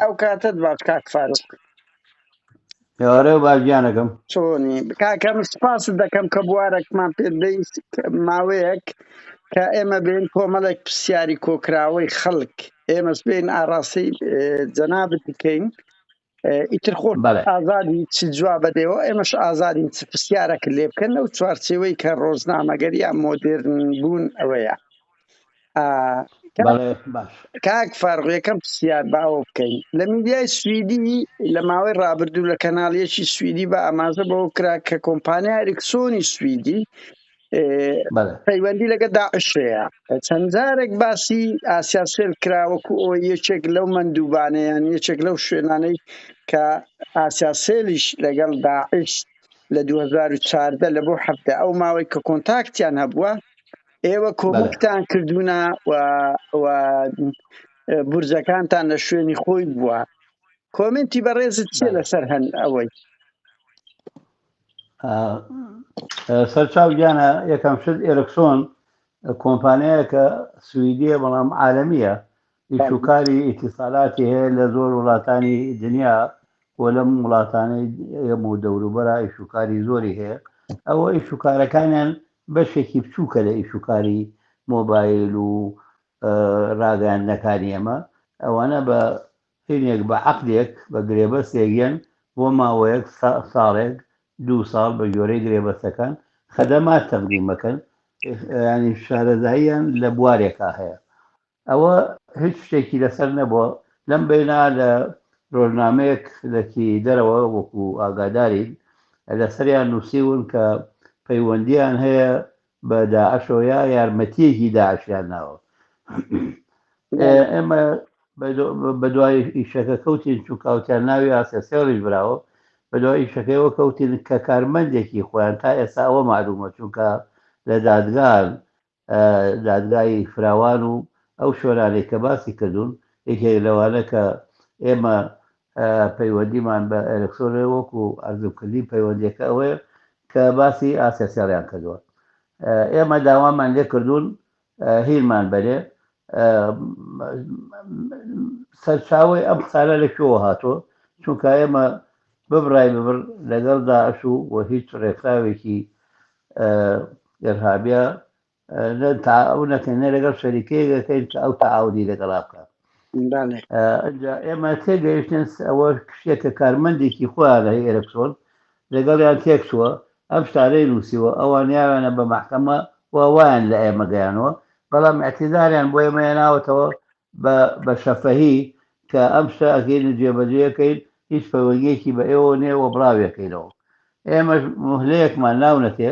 ئەو کاتت باش کاک فاروق یارە باژیانەکەم چۆنی کاکەم سپاست دەکەم کە بوارێکمان پێدەی ماوەیەک کە ئێمە بین کۆمەڵێک پرسیاری کۆکراوەی خەڵک ئێمەش بین ئاڕاستی جەنابەت بکەین ئیتر خۆش بەڵێ ئازادی چ جواب بەدەوە ئێمەش ئازادین چ پرسیارێک لێ بکەن لەو چوارچێوەی کە ڕۆژنامەگەری یا مۆدێرن بوون ئەوەیە بەڵێ باش کاک فاروق یەکەم پرسیار باوە بکەین لە میدیای سویدی لە ماوەی ڕابردوو لە کەناڵیەکی سویدی بە ئاماژە بەوە کرا کە کۆمپانیا ئەریکسۆنی سویدی بەڵێ پەیوەندی لەگە داعشەیە چەند جارێک باسی ئاسیا سێر کراوەکو ئەو یەکێک لەو مەندووبانەیان یەکێک لەو شوێنانەی کە ئاسیا سێلیش لەگەڵ داعش لە 2014 لە بۆ هەفتە ئەو ماوەی کە کۆنتاکتیان هەبووە ئێوە کۆمەکتان کردوونە و بورجەکانتان لە شوێنی خۆی بووە کۆمنتی بەڕێزت چیە لەسەر هەن ئەوەی سەرچاو گیانە یەکەم شت ئێرکسۆن کۆمپانیایەکە سویدیە بەڵام عالەمیە ئیشوکاری ئیتیسالاتی هەیە لە زۆر وڵاتانی دنیا و لەم وڵاتانەی ئێمە و دەوروبەرە ئیشوکاری زۆری هەیە ئەوە ئیشوکارەکانیان بەشێکی بچووکە لە ئیشوکاری مۆبایل و ڕاگەاندنەکانی ئەمە ئەوانە بە هینێک بە عەقدێک بە گرێبەستێکیان بۆ ماوەیەک ساڵێک 2 ساڵ بە جۆرەی گرێبەستەکان خەدەمات تەقدیم بکەن ینی شارەزاییان لە بوارێکا هەیە ئەوە هیچ شتێکی لەسەر نەبووە لەم بەینا لە ڕۆژنامەیەک لەکی دەرەوە وەکو ئاگاداری لەسەریان نووسیون کە پەیوەندیان هەیە بە داعشەوە یا یارمەتیەکی داعشیان ناوە ئێمە بە دوای ئیشەکە کەوتین چووکاوتیان ناوی ئاسەسێڵیش براوە بە دوای ئیشەکەیەوە کەوتین کە کارمەندێکی خۆیان تا ئێستا ئەوە معلومە چونکە لە دادگای فراوان و ئەو شۆرانەی کە باسی کردوون یەکێک لەوانە کە ئێمە پەیوەندیمان بە ئەلکسۆنە وەکو ئەرزوکردی پەیوەندیەکە ئەوەیە کە باسی ئاسەسیاڵیان کردووە ئێمە داوامان لێ کردوون هیلمان بەرێ سەرچاوی ئەم قسانە لەکوێوە هاتۆ چونکە ئێمە ببڕای ببڕ لەگەڵ داعش و هیچ ڕێکخراوێکی ئێرهابیە ئەو نەکەینە لەگەڵ شەریکەیەکەکەین کە ئەو تەعاونی لەگەڵا بکات ئێمە تێگەیشتن ئەوە شتێکە کارمەندێکی خۆیان لە ئێرەکسۆن لەگەڵیان تێکچووە ئەم شتانەی نووسیوە ئەوان یاوانە بە مەحکەمە وایان لە ئێمە گەیانەوە بەڵام اعتیداریان بۆ ئێمە هێناوەتەوە بە شەفەهی کە ئەم شتە ئەگەین جێبەجێەکەین هیچ پەیوەندیەکی بە ئێوە نێوە بڵاوێکەینەوە ئێمە مهلەیەکمان ناونەتێ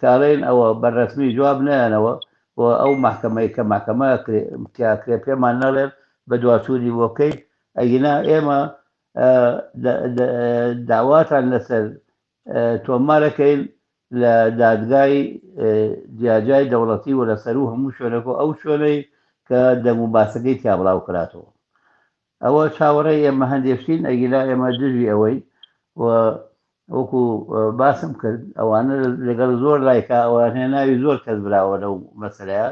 کاڵێن ئەوە بەڕەسمی جواب نەیانەوە بۆ ئەو محکەمەی کە محکەمە کرێ پێمان نەڵێن بە دواتووری بۆکەیت ئەگینا ئێمە داواتان لەسەر تۆمارەکەین لە دادگای دیاجای دەوڵەتی و لەسەر و هەموو شوێنەکە ئەو شوێنەی کە دەموباسەکەی تیا بڵاو کراتەوە ئەوە چاوەڕێی ئێمە هەندێشتین ئەگیلا ئێمە دژی ئەوەی وەکو باسم کرد ئەوانە لەگەڵ زۆر لایکە ئەوان هێ ناوی زۆر کەس براوە لەو مەسەلەیە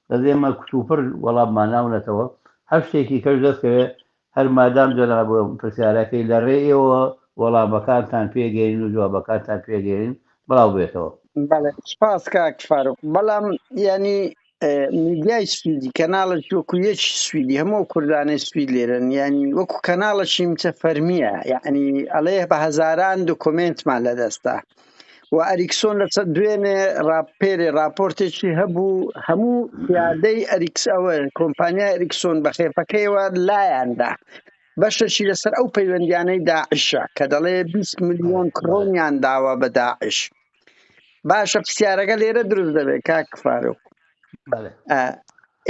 دەست ئێمە کتوپڕ وەڵاممان ناونەتەوە هەر شتێکی کەش دەستکەوێت هەر مادام جەناب پرسیارەکەی لە ڕێیەوە وەڵامەکانتان پێگەین و جوابەکانتان پێگەین بڵاو بێتەوە بەڵێ سپاس کاک فاروق بەڵام ینی میدیای سویدی کەناڵێک وەکو یەکی سویدی هەموو کوردانەی سوید لێرن ینی وەکو کەناڵەشی مچە فەرمیە یعنی ئەڵێ بە هەزاران دۆکۆمنتمان لەدەستا و ئەریکسۆن لە دوێنێ پێرێ راپۆرتێکی هەبوو هەموو پیادەی ئەریکسەوە کۆمپانیای ئەریکسۆن بە خێفەکەیەوە لایەندا بەشەشی لەسەر ئەو پەیوەندیانەی داعشە کە دەڵێ 20 ملیۆن کڕۆنیان داوە بە داعش باشە پرسیارەکە لێرە دروست دەبێت کاک فاروق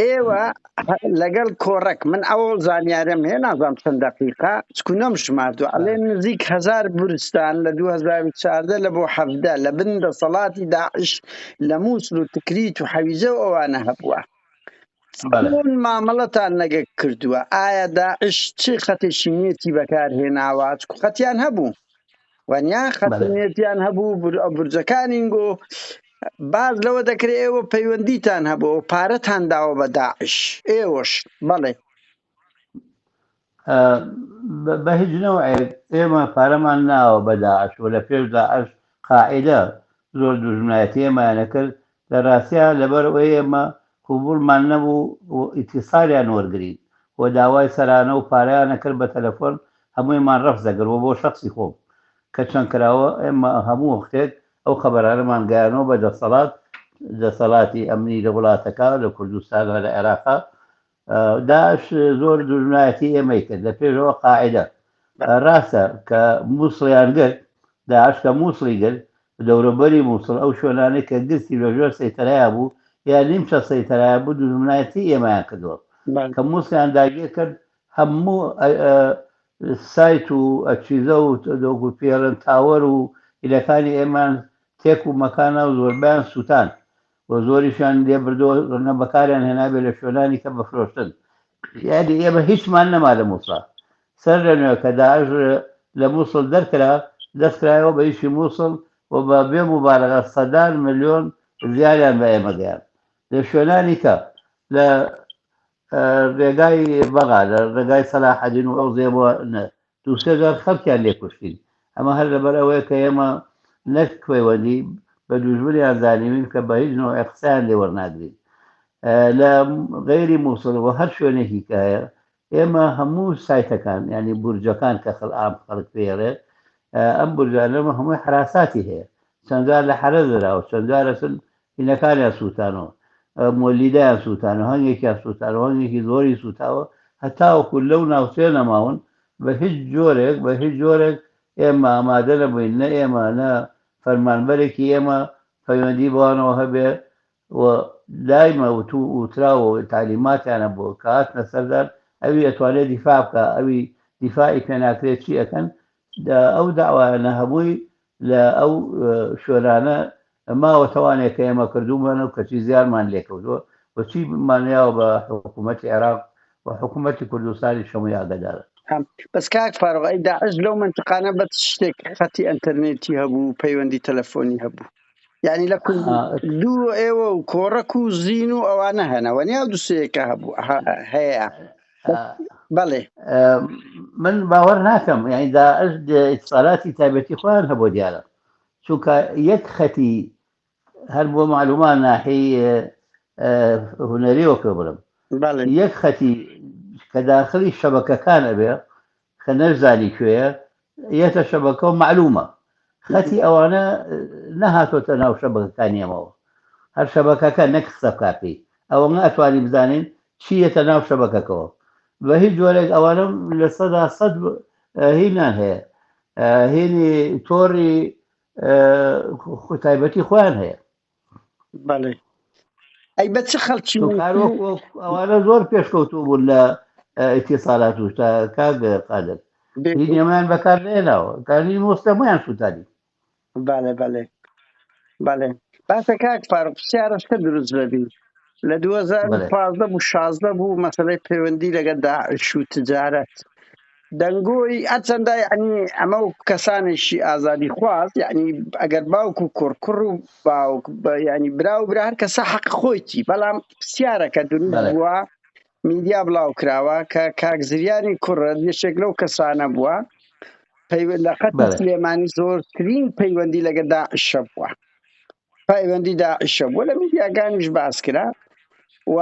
ئێوە لەگەڵ کۆڕەک من ئەوە زانیارم هەیە نازانم چەند دەقیقا چکو نەمشماردووە ئەڵێ نزیک 1000 بورستان لە 2014 لە بۆ 17 لە بن دەسەڵاتی داعش لە مووسڵ و تکریت و حەویزە و ئەوانە هەبووە چۆن مامەڵەتان لەگە کردووە ئایا داعش چ خەتێکی نێتی بەکارهێناوە چکو خەتیان هەبوو وانیا خەتێتیان هەبوو بورجەکانینگۆ باز لەوە دەکرێت ئێوە پەیوەندیتان هەبوو پارەتان داوە بە داعش ئێوەش بەڵێ بە هیچ نەوەیەک ئێمە پارەمان ناوە بە داعش و لە پێش داعش قاعدە زۆر دوژمنایەتی ئێمانە کرد لە ڕاستیە لەبەرەوەی ئێمە قوبوڵمان نەبوو و ئیتیساریان وەرگین و داوای سەرانە و پارەیانە کرد بە تەلەفۆن هەموویمان ڕەفز دەگرەوە بۆ شخصی خۆم کە چەند کراوە ئێمە هەموو وەختێک ئەو خەبەرانەمان گەیانەوە بە دەسەڵاتی ئەمنی لە وڵاتەکە لە کوردستان لە عێراقا داعش زۆر دوژمنایەتی ئێمەی کرد لە پێشەوە قاعدە ڕاستە کە مووسڵیان گرت داعش کە مووسڵی گرت دەوروبەری مووسڵ ئەو شوێنانەی کە گرتی لە ژێر سەیتەرایە بوو یا نیمچە سەیتەرایە بوو دوژمنایەتی ئێمەیان کردووە کە مووسڵیان داگیر کرد هەموو سایت و ئەچیزە و دۆگو پێڵن تاوەر و ئیلەکانی ئێمان تێک و مەکانە و زۆربیان سووتان و زۆریشان لێ بردۆ ڕنە بەکاریان هێنابێ لە شوێنانی کە بەفرۆشتن یادی ئێمە هیچمان نەما لە مووسڵ سەر لەنوێ کە داعش لە مووسڵ دەرکرا دەستکرایەوە بە ئیشی مووسڵ و بە بێ مبالغە سەدان ملیۆن زیاریان بە ئێمە گەیان لە شوێنانی کە لە ڕێگای بەغا لە ڕێگای سەلاحەدین و ئەو زێبووە دووسێ جار خەڵکیان لێ کوشتین ئەمە هەر لەبەر ئەوەیە کە ئێمە نەک کوێوەندی بە دوژمنیان زانیوین کە بە هیچ نوع قسەیان لێ وەرناگرین لە غەیری مووسڵ و هەر شوێنێکی کە هەیە ئێمە هەموو سایتەکان ینی بورجەکان کە عام خەڵک پێێڕێت ئەم بورجانەمە هەمووی حراساتی هەیە چەندجار لە حرەزرا و چەندجارەسن هینەکانیان سووتانەوە مۆلیدایان سووتانە هەنگێکیان سووتان و هەنگێکی زۆری سووتاوە هەتاوەکو لەو ناوچێ نەماون بە هیچ جۆرێک ئێمە ئامادە نەبووین نە ئێمە نە فەرمانبەرێکی ئێمە پەیوەندی بەوانەوە هەبێ و دایمە وتراوە تعلیماتیانە بۆ کاتنە سەردار ئەوی ئەتوانێت دیفاع بکە ئەوی دیفاعی پێ ناکرێت چی ئەەکەن ئەو داوایانە هەمووی لە ئەو شوێنانە ماوەتەوانێک کە ئێمە کردومانە و کەچی زیارمان لێکەوتووە بۆچی مانیاوە بە حکوومەتی عێراق و حکوومەتی کوردستانی شەمووی ئاگادارە بەس کاک فاروق داعش لەو منطقانە بە شتێک خەتی ئەنتەرنێتی هەبوو پەیوەندی تەلەفۆنی هەبوو یعنی لە دوو ئێوە و کۆڕەک و زین و ئەوانە هەنەوە نیا دووسەیەکە هەبوو هەیە بەڵێ من باوەڕ ناکەم یعنی داعش ئیتصالاتی تایبەتی خۆیان هەبوو دیارە چونکە یەک خەتی هەر بۆ معلومان ناحی هونەریەوە پێ بڵم یەک خەتی کە داخلی شەبەکەکان ئەبێ کە نەشزانی کوێیە یەتە شەبەکە و معلومە خەتی ئەوانە نەهاتۆتە ناو شەبەکەکانی ئەمەوە هەر شەبەکەکە نەکسە کاپی ئەوە ئەتوانین بزانین چیەتە ناو شەبەکەکەەوە بە هیچ جۆرێک ئەوانە لە سەدا سەد هینان هەیە هێنی تۆڕی تایبەتی خۆیان هەیە بەڵێ ئەی بە چ خەڵکی ئەوانە زۆر پێشکەوتوو بوون لە ئیتیساڵات و کاک قادر هینێمان بەکار نێناوە کاری مۆستەمۆیان سووتانی بەڵێ باسە کاک فاروق پرسیارەشتە دروست ببین لە 2015 و 16 بوو مەسەلەی پەیوەندی لەگەڵ داعش و تجارەت دەنگۆی ئەچەندە یعنی ئەمە و کەسانێکی ئازادی خواست یعنی ئەگەر باوک و کوڕ و باوک ینی برا و برا هەر کەسە حەق خۆیتی بەڵام پرسیارەکە دروست بووە میدیا بڵاو کراوە کە کاک زریانی کوڕە یەکێک لەو کەسانە بووە لە خەتی سلێمانی زۆرترین پەیوەندی لەگەڵ داعشە بووە پەیوەندی داعشە بووە لە میدیاگانیش باس کرا و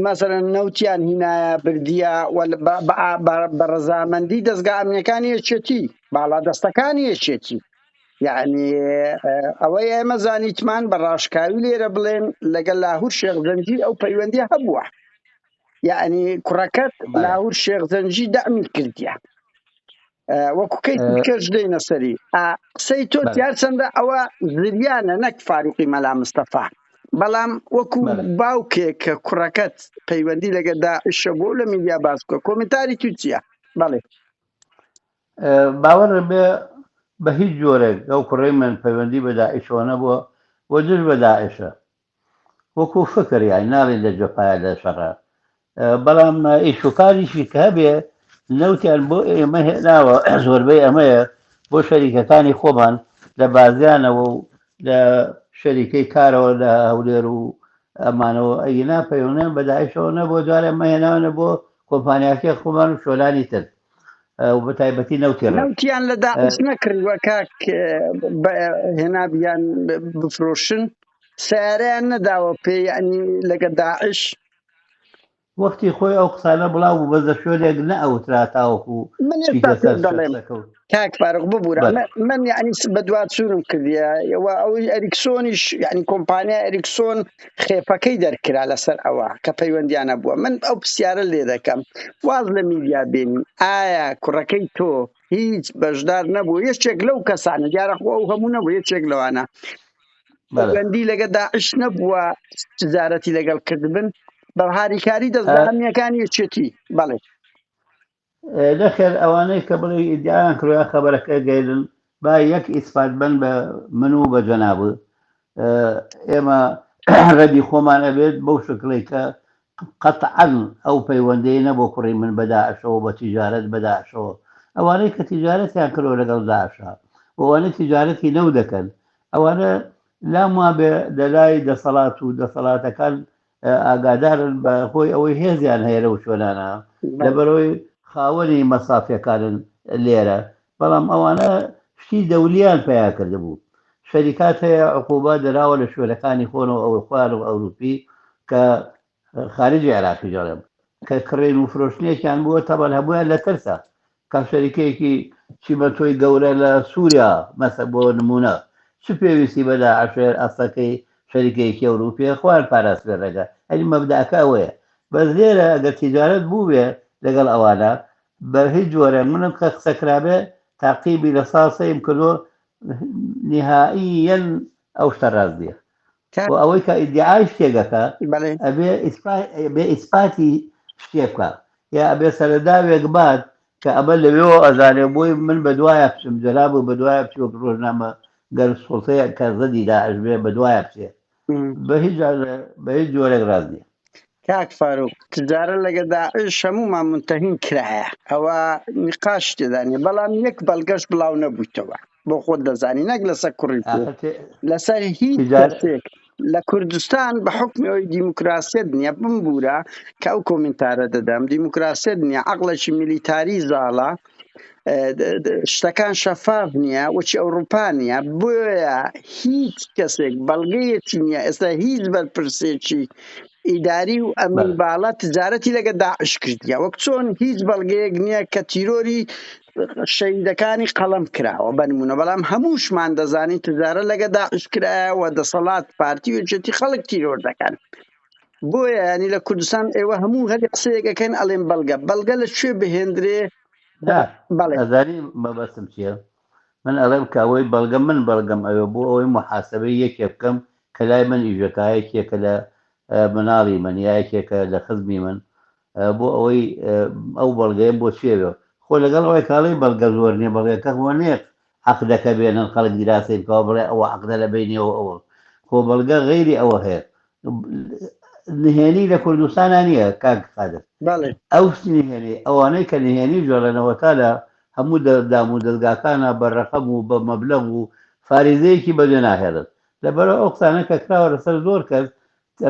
مەسەلەن نەوتیان هینایە بردیە بە ڕەزامەندی دەستگا ئەمنیەکانی یەکێتی باڵا دەستەکانی یەکێتی یعنی ئەوەی ئێمە زانیتمان بە ڕاشکاوی لێرە بڵێن لەگەڵ لاهور شێخزەنجی ئەو پەیوەندی هەبووە یعنی کوڕەکەت لاهور شێخزەنجی دەمی کردیە وەکو کەس دەینە سەری قسەی تۆ دیار چەندە ئەوە زریانە نەک فاروقی مەلا مستەفا بەڵام وەکو باوکێک کە کوڕەکەت پەیوەندی لەگەڵ داعشە بۆ لە میدیا باس بکە کۆمنتاری تو چییە؟ بەڵێ باوەڕ بێ بە هیچ جۆرێک ئەو کوڕی من پەیوەندی بە داعشەوە نەبووە بۆ جر بە داعشە وەکو فکر یانی ناڵێن لە جۆپایە لە شەڕە بەڵام ئیشوکاریشی کە هەبێ نەوتیان بۆ ئێمە هێناوە زۆربەی ئەمەیە بۆ شەریکەکانی خۆمان لە بازیانەوە و لە شەریکەی کارەوە لە هەولێر و ئەمانەوە ئەینا پەیوەندیان بە داعشەوە نەبووە دوارە ئەمە هێناونە بۆ کۆمپانیاکە خۆمان و شۆلانی تر و بە تایبەتی نەوتی ڕەش نەوتیان لە داعش نەکردووە کاک هێنابیان بفرۆشن سیارەیان نەداوە پێ یعنی لەگە داعش وەختی خۆی ئەو قسانە بڵاو بوو بەزە شوێنێک نەئەوترا تاوەکو من ئێستا دەڵێم کاک فارغ ببوورە من یعنی بە دواتچوونم کردیە ئەوەی ئەریکسۆنیش یعنی کۆمپانیا ئەریکسۆن خێپەکەی دەرکرا لەسەر ئەوە کە پەیوەندیانە بووە من ئەو پرسیارە لێ دەکەم واز لە میدیا بینی ئایا کوڕەکەی تۆ هیچ بەشدار نەبوو یەکێک لەو کەسانە دیارەخۆ ئەو هەموو نەبوو یەکێک لەوانە پەیوەندی لەگە داعش نەبووە تجارەتی لەگەڵ کردبن بە هاریکاری دەستگامیەکانی یەکێتی بەڵێ لەخێر ئەوانەی کە بڵێ ئیدیایان کڕۆیان خەبەرەکە گەیرن با یەک ئیسپات بن بە من و بە جەناب ئێمە ڕەبی خۆمان ئەبێت بەو شکڵی کە قەتعەن ئەو پەیوەندەی نەبوو کوڕی من بە داعشەوە بە تیجارەت بە داعشەوە ئەوانەی کە تیجارەتیان کردەوە لەگەڵ داعشە ئەوانەی تیجارەتی نەو دەکەن ئەوانە لام وا بێ لەلای دەسەڵات و دەسەڵاتەکان ئاگادارن بە خۆی ئەوەی هێزیان هەیە لەو شوێنانە لەبەرەوەی خاوەنی مەسافیەکانن لێرە بەڵام ئەوانە شتی دەولیان پیا کردبوو شەریکات هەیە عقوبە دەراوە لە شوێنەکانی خۆنەوە ئەوە خوار و ئەوروپی کە خارجی عێراقی جەڵێم کە کڕێن و فرۆشتنێکیان بووە تەبەن هەبوویان لە ترسە کە شەریکەیەکی چیمەتۆی گەورە لە سووریا مەسە بۆ نمونە چ پێویستی بە داعشێر ئەسەکەی شەریکەیەکی ئەوروپیە خوار پاراست لە ڕێگە ئەنی مەبداکە ئەوەیە بەس لێرە ئەگەر تیجارەت بوو بێ لەگەڵ ئەوانە بە هیچ جۆرە منم کە قسەکرابێ تاقیبی لە ساسەیم کردۆ نهائیەن ئەو شتە ڕاستیە و ئەوەی کە ئیدعای شتێگەکە ئەبێ ئیسپاتی شتێ بکە یا ئەبێ سەرەداوێک بات کە ئەمە لەوێەوە ئەزانێ بۆی من بە دوایە بچم جەناب و بە دوایە بچوە ڕۆژنامە گەر سوڵتەیە کە زەدی داعش بێ بە دوایە بچێ بە هیچ جۆرێک ڕاست نییە کاک فاروق تجارە لەگە داعش هەموومان منتەهین کرایە ئەوە نیقاش تێدانێ بەڵام یەک بەڵگەش بڵاو نەبوویتەوە بۆ خۆت دەزانی نەک لەسەر کوڕی لەسەر هیچ کەسێک لە کوردستان بە حکمەوەی دیموکراسیت نییە بمبورە کە ئەو کۆمنتارە دەدەم دیموکراسیت نییە عەقڵێکی میلیتاری زاڵە شتەکان شەفاف نییە وەچی ئەوروپا نییە بۆیە هیچ کەسێک بەڵگەیەکی نییە ئێستا هیچ بەرپرسێکی ئیداری و ئەمن باڵا تجارەتی لەگە داعش کردیە وەک چۆن هیچ بەڵگەیەک نییە کە تیرۆری شەهیدەکانی قەڵەم کراوە بنمونە بەڵام هەمووشمان دەزانین تجارە لەگە داعش کرایەوە دەسەڵات پارتی و یەکێتی خەڵک تیرۆر دەکەن بۆیە ینی لە کوردستان ئێوە هەموو هەری قسەیەکەکەن ئەڵێن بەڵگە لە کوێ بهێندرێ ئەزانی مەبەستم چییە من ئەڵێم کاوەی بەڵگەم من بەڵگەم ئەوێ بۆ ئەوەی محاسبەی یەکێ بکەم کە لای من ئیژەکایەکێکە لە مناڵی من یایەکێکە لە خزمی من بۆ ئەوەی ئەو بەڵگەیە بۆ چێوێ خۆ لەگەڵ ئەوەی کاڵی بەڵگە زۆر نییە بەڵگەکە وە نیە عەقدەکە بێنن خەڵک دیراسی بکەوە بڵێ ئەوە عەقدە لە بینیەوە ئەوە خۆ بەڵگە غەیری ئەوە هەیە نهێنی لە کوردستانە نییە کاک قادر ئەو نهێنی ئەوانەی کە نهێنی جۆڵەنەوە تا لە هەموو دەردام و دەستگاکانە بەڕەقەم و بە مەبلەغ و فاریزەیەکی بەجێ ناهێڵن لەبەرەوە ئەو قسانە کە کراوە لەسەر زۆر کەس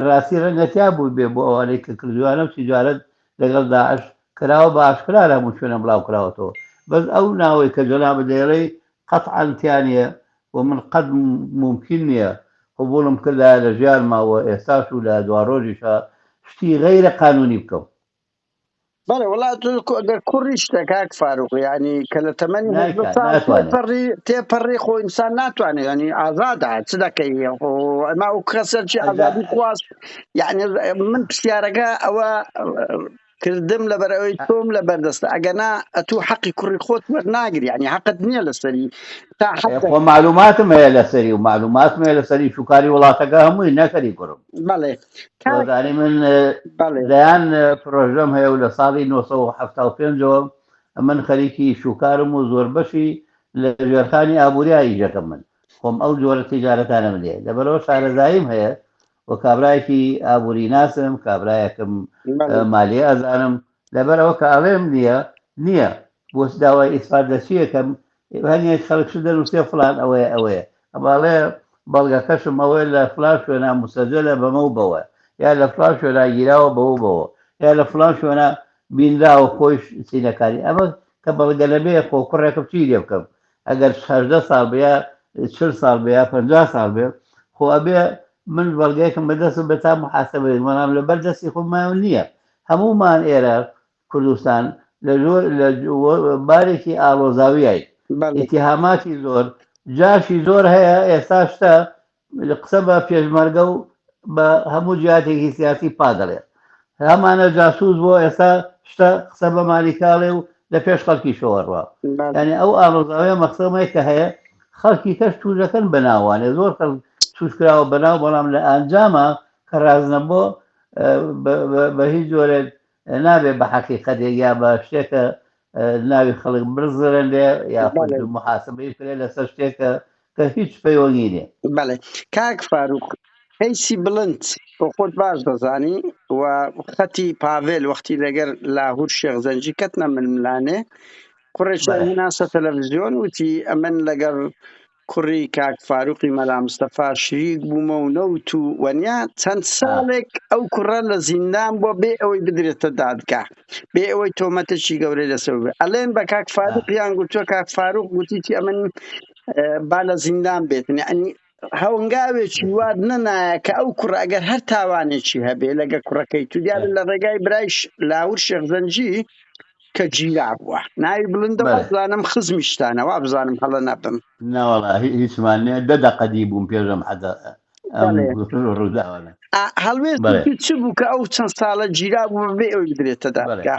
ڕاستی ڕەنگەتیا بوو بێ بۆ ئەوانەی کە کردووانە و تیجارەت لەگەڵ داعش کراوە بە ئاشکرا لە هەموو شوێنە بڵاو کراوەتەوە بەس ئەو ناوەی کە جەناب دەیڵێ قەتعەن تیانە و من قەت ممکن نییە قبوڵم کردا لە ژیانماوە ئێستاش و لە دوا ڕۆژیشە شتی غەیرە قانونی بکەم بەڵێ وڵات کوڕی شتە کاک فاروق ینی کە لە تەمەنی تێپەڕی خۆ ئینسان ناتوانێت ینی ئازادە چ دەکەی ئەما ئەو کەسەرکی ئازادی خواست یعنی من پرسیارەکە ئەوە کردم لەبەرەوەی تۆم لە بەردەستە ئەگەنا ئەتوو حەقی کوڕی خۆت وەرناگری ینی حەقت نییە لەسەری تا خۆ معلوماتم هەیە لەسەری و معلوماتم هەیە لەسەری شوکاری وڵاتەکە هەمووی نەکەری کوڕم بەڵێ دانی من لەیان پرۆژەم هەیە و لە ساڵی 1975ەوە من خەریکی شوکارم و زۆر بەشی لە ژێرخانی ئابووریایی ژەکەم من خۆم ئەو جۆرە تیجارەتانم لێ لەبەرەوە شارەزاییم هەیە و کابرایەکی ئابووری ناسم کابرایەکەم مالیە ئەزانم لەبەرەوە کە ئەڵێم نییە بۆ داوای ئیسپات دەچیەکەم هەنیەک خەڵک دەنووسێ فڵان ئەوەیە ئەماڵێ بەڵگەکەشم ئەوەی لە فلان شوێنە موسەجلە بەمە و بەوە یا لە فلان شوێنە گیراوە بەوە یا لە فلان شوێنە بینراوە خۆی سینەکاری ئەمە کە بەڵگەلەبێ خۆ کوڕێکە چی لێ بکەم ئەگەر 18 ساڵ بێ 40 ساڵ بێ 50 ساڵ بێ خۆ ئەبێ من بەڵگەیەکم بەدەست بە تا محاسبەی مەڵام لەبەر دەستی خۆمایە نییە هەمومان ئێرە کوردستان لە بارێکی ئاڵۆزاویایی ئیتیهاماتی زۆر جاشی زۆر هەیە ئێستا شتە قسە بە پێشمەرگە و بە هەموو جیاتێکی سیاسی پادەڵێ هەمانە جاسوس بۆ ئێستا شتە قسە بە مالیکاڵێ و لە پێش خەڵکی شۆڕوە یعنی ئەو ئاڵۆزاویە مەقسەمەی کە هەیە خەڵکی کەش تووشەکەن بەناوانێ زۆر تووشکراوە بەناو بەڵام لە ئەنجامە کە ڕازنەبۆ بە هیچ جۆرێک نابێ بە حەقیقەتێک یا بە شتێکە ناوی خەڵک برزرن لێ یا محاسبەی کرێ لەسەر شتێکە کە هیچ پەیوەنی نیە. بەڵێ کاک فاروق هەیسی بڵند بۆ خۆت باش دەزانی و خەتی پاڤێل وەختی لەگەر لاهور شێخ زەنجی کەتنە ململانێ کوڕێکی هێناسە تەلەڤیزیۆن وتی ئەمن لەگەر کوڕی کاک فاروقی مەلا مستەفا شریک بوومە و نەوت و وەنیا چەند ساڵێک ئەو کوڕە لە زیندان بۆ بێ ئەوەی بدرێتە دادگا بێ ئەوەی تۆمەتێکی گەورەی لەسەر بێ ئەڵێن بە کاک فاروق یان گوتووە کاک فاروق گوتیتی ئەمن با لە زیندان بێتن ئەنی هەونگاوێکی واد نەنایە کە ئەو کوڕ ئەگەر هەر تاوانێکی هەبێ لەگە کوڕەکەی تو دیارە لە ڕێگای برایش لاور شێخ زەنجی کە گیرا بووە ناوی بڵندەوە بزانم خزمی شتانەوە بزانم هەڵە نەبم ناوەڵا هیچمانێ دەدا قەدی بووم پێشم حەدا ڕووداوانە هەڵوێستی چ بوو کە ئەو چەند ساڵە گیرا بوو بێ ئەوی بدرێتە دادگا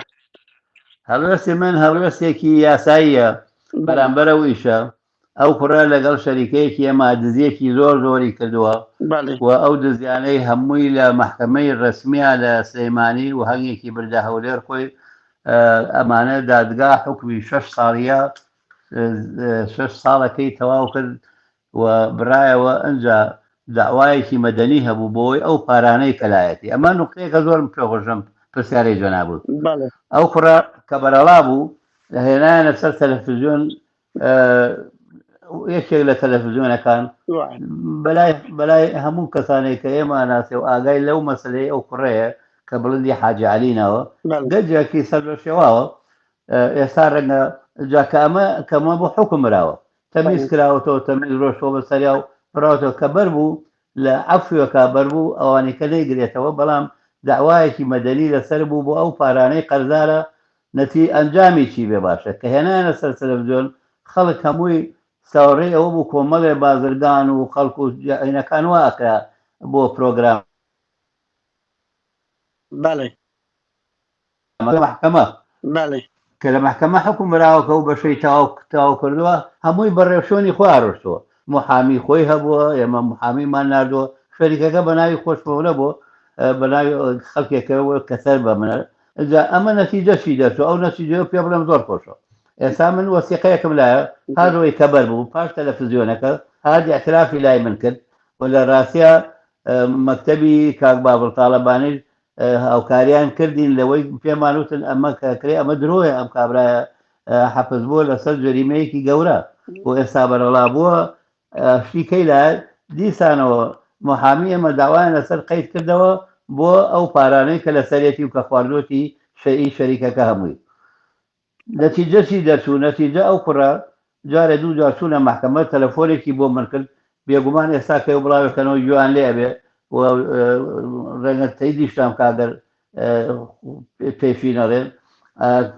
هەڵوێستی من هەڵوێستێکی یاساییە بەرامبەر ئەو ئیشە ئەو کوڕە لەگەڵ شەریکەیەکی ئەمە دزیەکی زۆر زۆری کردووە و ئەو دزیانەی هەمووی لە محکەمەی ڕسمیە لە سلەیمانی و هەنگێکی بردە هەولێر خۆی ئەمانە دادگا حکمی 6 ساڵیە 6 ساڵەکەی تەواو کرد و برایەوە ئەنجا داوایەکی مەدەنی هەبوو بۆی ئەو پارانەی کەلایەتی ئەمە نوقەیەکە زۆرم پێخۆشم پرسیارەی جەنابوو ئەو کوڕە کە بەرەڵا بوو هێنایانە سەر تەلەڤیزیۆن یەکێک لە تەلەڤیزیۆنەکان بەلای هەموو کەسانێک کە ئێمە ناسێ و ئاگای لەو مەسلەی ئەو کوڕەیە کە بڵندی حاجی عەلینەوە گەنجێکی سەر بە شێواوە ئێستا ڕەنگە جاکە کەمە بۆ حکم راوە تەمیز کراوەتەوە تەمیز ڕۆژەوە بەسەریا و ڕاوەتەوە کە بەر بوو لە عەفوێکا بەر بوو ئەوانی کە نەیگرێتەوە بەڵام داوایەکی مەدەنی لەسەر بوو بۆ ئەو پارانەی قەرزارە نەتی ئەنجامی چی بێ باشە کە هێنایانە سەر تەلەڤیزیۆن خەڵک هەمووی ساوەڕێی ئەوە بوو کۆمەڵێ بازرگان و خەڵک و عینەکان واکرا بۆ پرۆگرام بەڵێ محکەمە کە لە محکەمە حکم براوەکە و بەشەی تاو کردووە هەمووی بەڕێوشۆنی خوا ڕۆشتووە محامی خۆی هەبووە ئێمە محامیمان نردووە شەریکەکە بە ناوی خۆشمەولە بۆ بە ناوی خەڵکێکەوە کەسەر بە منە ئەمە نەتیجەشی دەچوو ئەو نەتیجە پێ بڵێم زۆر خۆشە ئێستا من وەسیقەیەکم لایە هەروەی کەبەر بوو پاش تەلەڤیزیۆنەکە هادی اعترافی لای من کرد و لە ڕاستیە مەکتەبی کاک بابڵ تاڵەبانیش هاوکاریان کردین لەوەی پێمانوتن ئەمە کەکرێ ئەمە درۆیە ئەم کابرایە حەفز بووە لەسەر جەریمەیەکی گەورە و ئێستا بەرەڵا بووە شتیکەی لای دیسانەوە محامی ئەمە داوایان لەسەر قەید کردەوە بۆ ئەو پارانەی کە لەسەرێتی و کە خواردۆتی شەریکەکە هەمووی نەتیجەی دەچوو نەتیجە ئەو کوڕە جارێ دوو جار چوونە محکەمە تەلەفۆنێکی بۆ من کرد بێگومان ئێستا کە بڵاوەکەنەوە گویان لێ بێ و ڕێگە تەیدی شتام کاگەر پێشینەڕێن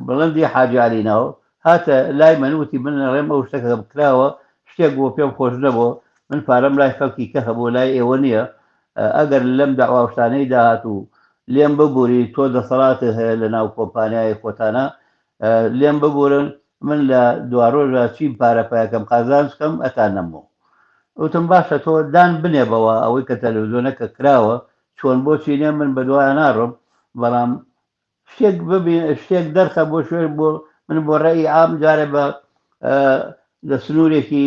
بڵندی حاجی عەلینەوە هاتە لای منوتی من ڕێم ئەو شتێکە بکراوە شتێک بۆ پێم خۆش نەبوو من پارەم لای خەڵکی کە هەبوو لای ئێوە نییە ئەگەر لەم داواشتانەی داهات و لێم ببووری تۆ دەسەڵاتت هەیە لە ناو کۆمپانیای خۆتانە لێم ببورن من لە دوڕۆژە چیم پارەپایەکەم قازانکەم ئەتان نەمەوە وتم باشە تۆ دان بنێبەوە ئەوەی کە تەلەڤیزیۆنەکە کراوە چۆن بۆچی نێ من بەدوایە ناڕۆم بەڵام شتێک دەرخە بۆ شوێر بۆ من بۆ ڕێی عام جارێ بە لە سنوورێکی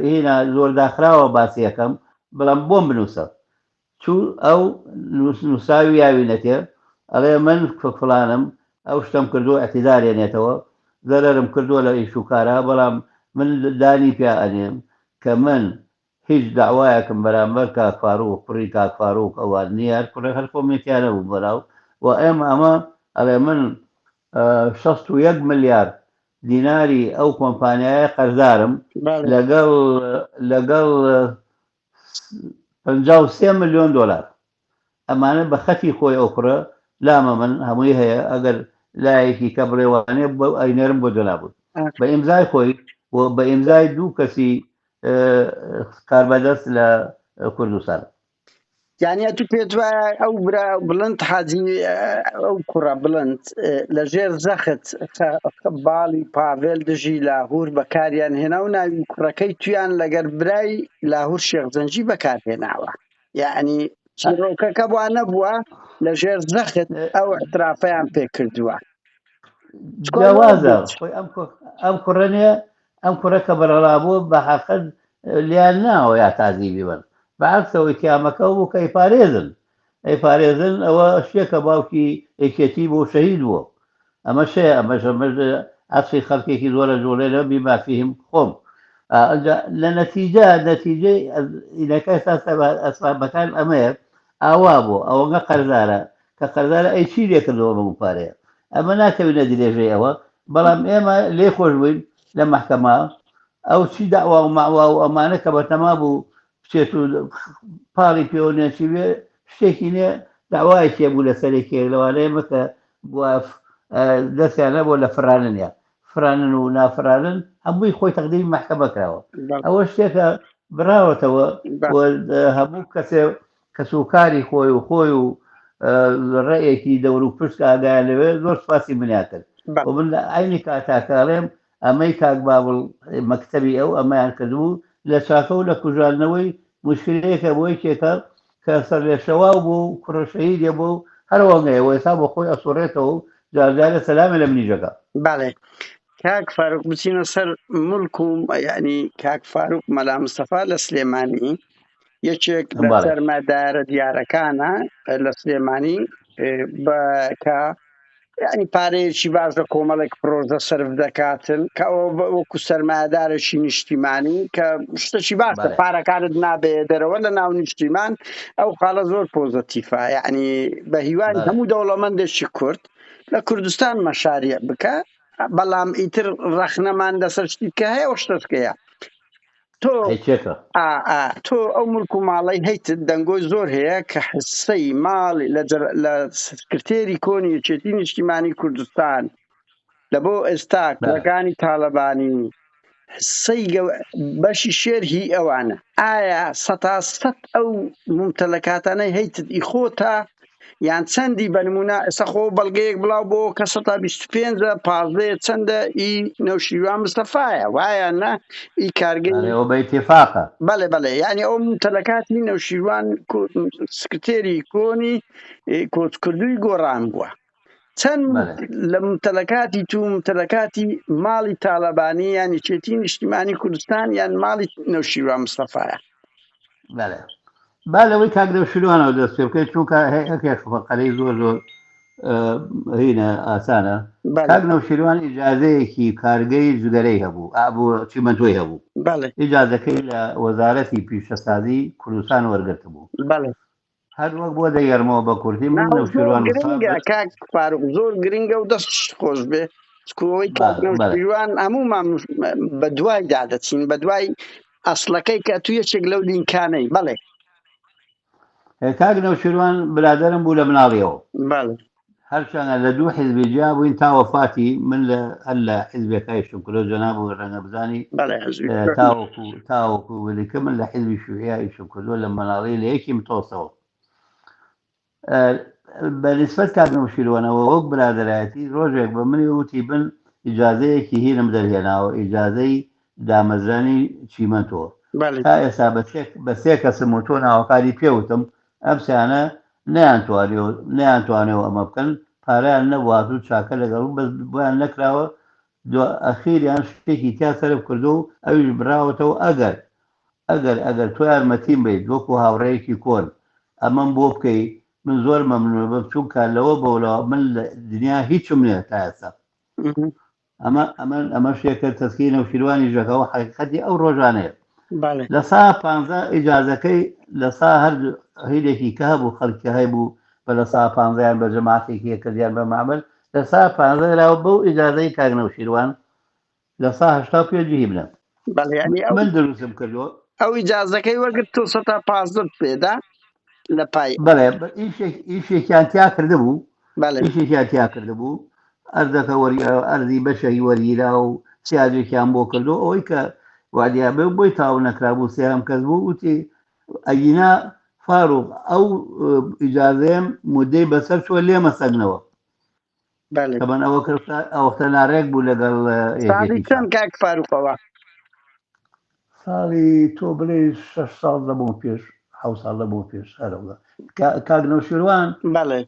هێنا زۆر داخراوە باسیەکەم بەڵام بۆم بنووسە چوو ئەو نووساوی یاوی نەتێ ئەڵێ من فڵانم ئەو شتم کردو ئەتیدارێنێتەوە زەرەرم کردووە لە ئیشوکارە بەڵام من دانی پێ ئەنێم کە من هیچ داوایەکم بەرامبەر کاک فاروق کوڕی کاک فاروق ئەوان نییە کوڕی هەر کۆمێکیانە بوو بەراو و ئەمە ئەڵێ من 61 ملیار دیناری ئەو کۆمپانیایە قەرزدارم لەگەڵ 53 ملیۆن دۆلار ئەمانە بە خەتی خۆی ئەو کوڕە لامە من هەمووی هەیە ئەگەر لایەکی کە بڕێوانێ ئەینەرم بۆ دۆنابوو بە ئیمزای خۆی بە ئیمزای دوو کەسی کاربەدەست لە کوردستان. یعنی تو پێت وایە ئەو برا بڵند حاجی ئەو کوڕە بڵند لە ژێر زەخت باڵی پاڤێل دژی لاهور بەکاریان هێنا و ناوی کوڕەکەی تویان لەگەر برای لاهور شێخزەنجی بەکارهێناوە، یعنی چیرۆکەکە وانە نەبووە لە ژێر زەخت ئەو احترافەیان پێ کردووە. جیاوازە خۆی ئەم کوڕەنێ ئەم کوڕە کە بەرەڵابوو بە حەقەت لیان ناوە یا تازیبی بن بەعکسەوەی تیامەکە بوو کە ئەیپارێزن ئەوە شتێکە باوکی ئێکێتی بۆ شەهید بووە ئەمە شەیە ئەمەش عەفی خەڵکێکی زۆرە جوڵێ لە بیما فیهم خۆم لە نەتیجەی ئینەکە ئەسبابەکان ئەمەیە ئاوا بوو ئەوەنگە قەرزارە کە قەرزارە ئەی چی لێ کردەوە بە پارەیە ئەمە ناکەوینە درێژەی ئەوە بەڵام ئێمە لێ خۆش بووین لە مەحکەما ئەو چی داوا و ماوا و ئەمانە کە بەتەما بوو بچێت و پاڵی پێوە نێچیوێ شتێکی نێ داوای تێبوو لە سەرێکی لەوانەیە مەکە دەستیانە بۆ لە فرانن و نافرانن هەمووی خۆی تەقدیمی مەحکەمە کراوە ئەوە شتێکە براوەتەوە هەموو کەسێ کەسوکاری خۆی و ڕێیەکی دەور و پشت ئاگایان لەوێ زۆر سپاسی منیا کرد و من لە عینی کاتاکاڵێم ئەمەی کاک بابڵ مەکتەبی ئەو ئەمەیان کردبوو لە چاکە و لە کوژاندنەوەی مشکلەیەکە بۆ یەکێکە کە سەر لێشەوا بوو کوڕەشەهیدێ بوو هەروەنگەیەوە ئێستا بۆ خۆی ئەسوڕێتەوە و جارجارە سەلامە لە منیژەکە. بەڵێ کاک فاروق بچینە سەر ملک و یعنی کاک فاروق مەلا مستەفا لە سلێمانی یەکێک لە سەرمەدارە دیارەکانە لە سلێمانی کە یعنی پارەیەکی باش لە کۆمەڵێک پرۆژە سرف دەکاتن کە ئەوە وەکو سەرمایهدارێکی نیشتیمانی کە شتێکی باشە پارەکانت نابێ دەرەوە لە ناو نیشتیمان ئەو خاڵە زۆر پۆزتیفە یعنی بە هیوان هەموو دەوڵەمەندێکی کورد لە کوردستان مەشاریع بکە بەڵام ئیتر ڕەخنەمان لەسەر شتی بکە هەیە ئەو شتەکەیە تۆ ئەو ملک و ماڵی هەیتت دەنگۆی زۆر هەیە کە حسەی ماڵی لە سکرتێری کۆنی یەکێتی نیشتیمانی کوردستان لە بۆ ئێستا کوڕەکانی تاڵەبانی حسەی بەشی شێر هی ئەوانە ئایا سەد ئەو ممتەلەکاتانەی هەیتت ئیخۆتە یان چەندی بەنمونە ئێستا خۆ بەڵگەیەک بڵاو بۆ کە 125 پازدەیە چەندە ئی نەوشیروان مستەفایە وایە نە ئی کارگەی بەیتیفاقە بەڵێ یعنی ئەو ممتەلەکاتی نەوشیروان سکرتێری کۆنی کۆچکردووی گۆڕان بووە چەند لە ممتەلەکاتی ممتەلەکاتی ماڵی تاڵەبانی یان یەکێتی نیشتیمانی کوردستان یان ماڵی نەوشیروان مستەفایە. با لەوەی کاک نەوشیروانەوە دەست پێ بکەیت چونکە قەلەی زۆر هینە ئاسانە کاک نەوشیروان ئیجازەیەکی کارگەی جگەرەی هەبوو ئابوو چیمەندۆی هەبوو ئیجازەکەی لە وەزارەتی پیشەسازی کوردستان وەرگرت بوو هەر وەک بۆ دەگەرمەوە بە کوردی من نەوشیروان کاک فاروق زۆر گرنگە و دەست خۆش بێ ئەوەی کاک نەوشیروان هەمومان بە دوای دادەچین بە دوای ئەسڵەکەی کە تو یەکێک لەو لینکانەی بەڵێ کاک نەوشیروان برادەرم بوو لە مناڵیەوە هەرچەندە لە دوو حیزبی جیا بووین تا وەفاتی من هەر لە حیزبەکەی شکرۆ جەنابوو ڕەنگە بزانی تاوەکو ولیکە من لە حیزبی شوعیای شکردۆ لە مناڵی لە یەکی متۆسەوە بەنسبەت کاک نەوشیروانەوە وەک برادەرایەتی ڕۆژێک بە منی وتی بن ئیجازەیەکی هینم دەرهێناوە ئیجازەی دامەزرانی چیمەندۆ تا ئێستا بە سێ کەسم و تۆ ناوەکاری پێوتم ئەم سیانە نەیانتوانێەوە ئەمە بکەن پارەیان نەبوات و چاکە لەگەڵ بۆیان نەکراوە ئەخیریان شتێکی تیا سەرف کردو و ئەویش براوەتەوە ئەگەر تۆ یارمەتیم بیت وەکو هاوڕێیەکی کۆن ئەمەم بۆ بکەی من زۆر مەمنون بە چونکە لەوە بەوڵەوە من لە دنیا هیچم نییە تا ئێستا ئەمە شتێکە تەسکی نەوشیروانی ژەکەەوە حقیقەتی ئەو ڕۆژانەیە لە سا 15 ئیجازەکەی لە سا هەر هیلێکی کە هەبوو خەڵکی هەیبوو بە لە سا 15 بە جەماعەتێکی کردیان بە معامل لە سا 15 راوە بەو ئیجازەی کاک نەوشیروان لە سا 85 هیبنە بەڵێ ینی من دروستم کردەوە ئەو ئیجازەکەی وەرگرت 15 پێدا لە پای بەڵێ ئیشێکیان تیا کردبوو بەڵێ ئیشێکیان تیا کردبوو ئەردەکە ئەردی بەشەی وەرگیرا و سیاجێکیان بۆ کردو ئەوەی کە وادیابێ بۆی تاو نەکرابوو سێهم کەس بوو وتی ئەگینا فاروق ئەو ئیجازەیەم مودەی بەسەر چوە لێمە سەگنەوە کەمەن ئەوەختە ناڕێک بوو لەگەڵ ساڵی چەند کاک فاروقەوە ساڵی تۆ بڵێ 6 ساڵ لەبوو پێش 7 ساڵ لەبوو پێش هەرەوە کاگنەوشیروان بەڵێ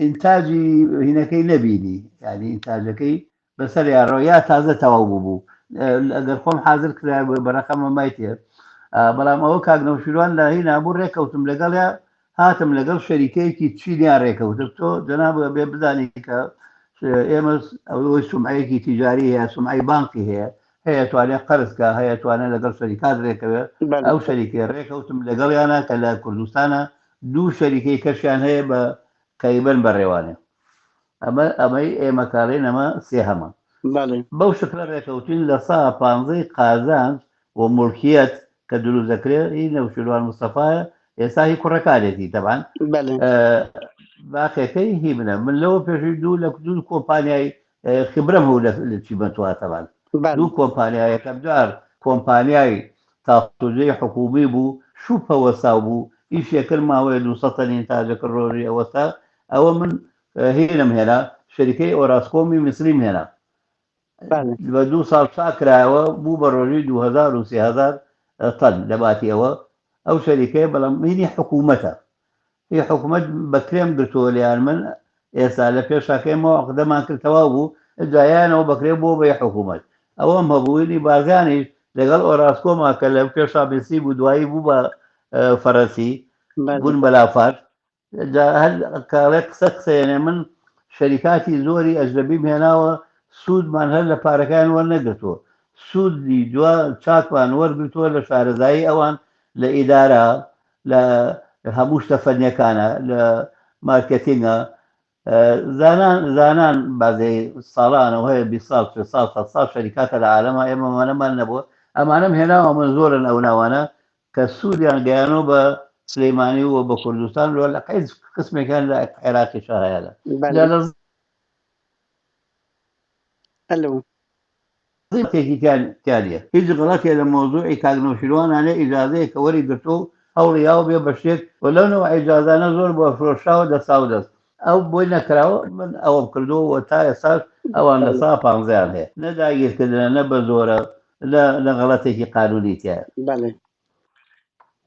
ئینتاجی هینەکەی نەبینی ینی ئینتاجەکەی بەسەر یاڕۆیا تازە تەواو بوو ئەگەر خۆم حاضر کرا بەرەقەمە مایتێ بەڵام ئەوە کاگنەوشیروان لە هینا بوو ڕێکەوتم لەگەڵیا هاتم لەگەڵ شەریکەیەکی چینیان ڕێکەوتم تۆ جەناب بێ بدانی کە ئێمە ئەوەی سومعەیەکی تیجاری هەیە سومعەی بانکی هەیە توانێت قەرزکە هەیە توانێت لەگەڵ شەریکات ڕێکەوێت ئەو شەریکەی ڕێکەوتم لەگەڵیانە کە لە کوردستانە دوو شەریکەی کەشیان هەیە بە کەیبەن بەڕێوانێ ئەمەی ئێمە کارێن ئەمە سێهەمە بەو شکلە ڕێکەوتین لە سا 15 قازانج و مڵکیەت کە دروست دەکرێت هی نەوشیروان مستەفایە ئێستا هی کوڕەکانێتی تەبان باقیەکەی هی منە من لەوە پێشی دوو لە دوو کۆمپانیای خبرەم هەوو لە چیبەتواتەبان دوو کۆمپانیای یەکەم جار کۆمپانیای تاقوزەی حکومی بوو شوپەوە ساو بوو ئیشێکرد ماوەیە 200 تاجەکە ڕۆژی ئەوەستا ئەوە من هێنم هێنا شەریکەی ئۆراسکۆمی میسریم هێنا بە 2 ساڵ چاکرایەوە بوو بە ڕۆژی 2000 و 3000 تەن لەباتی ئەو شەریکەیە بەڵام مینی حکوومەتە هی حکوومەت بەکرێم گرتووە لیان من ئێستا لە پێشاکەیمەوە عقدەمان کردەوە بوو جایانەوە بەکرێ بۆ بە حکوومەت ئەوەم هەبووینی بازانیش لەگەڵ ئۆراسکۆما کە لە پێشا بسی بوو دوایی بوو بە فەرەنسی بوون بەلافات کاڵێ قسەێنێ من شەریکاتی زۆری ئەجنەبیم هێناوە سوودمان هەر لە پارەکان وەرنەگرتووە سوودی دوا چاکوان وەرگرتووە لە شارەزایی ئەوان لە ئیدارە لە هەموو شتە فەنیەکانە لە مارکتینگە زانان بازەی ساڵانەوە هەیە 20 ساڵ 30 ساڵ شەریکاتە لە عالەمە ئێمەمانەمان نەبووە ئەمانم هێناوە من زۆرن ئەو ناوانە کە سوودیان گەیانەوە بە سلەیمانی و بە کوردستان لە قەیز قسمێکیان لە عێراقی شایەنە تێکیانە هیچ غڵەتێ لە مۆزوعی کاگنەوشیروانانێ ئیجازەیە کە وەری گرتو هەوڵی یاو بێ بە شتێک و لەونەوە ئیجازانە زۆر بۆ فرۆشاوە دەسا و دەست ئەو بۆی نەکراوە من ئەوەم کردووە تا ئێساش ئەوان لە سا 15 هەیە نەداگیرکردنە نە بە زۆرە لە غەڵەتێکی قانونی تایە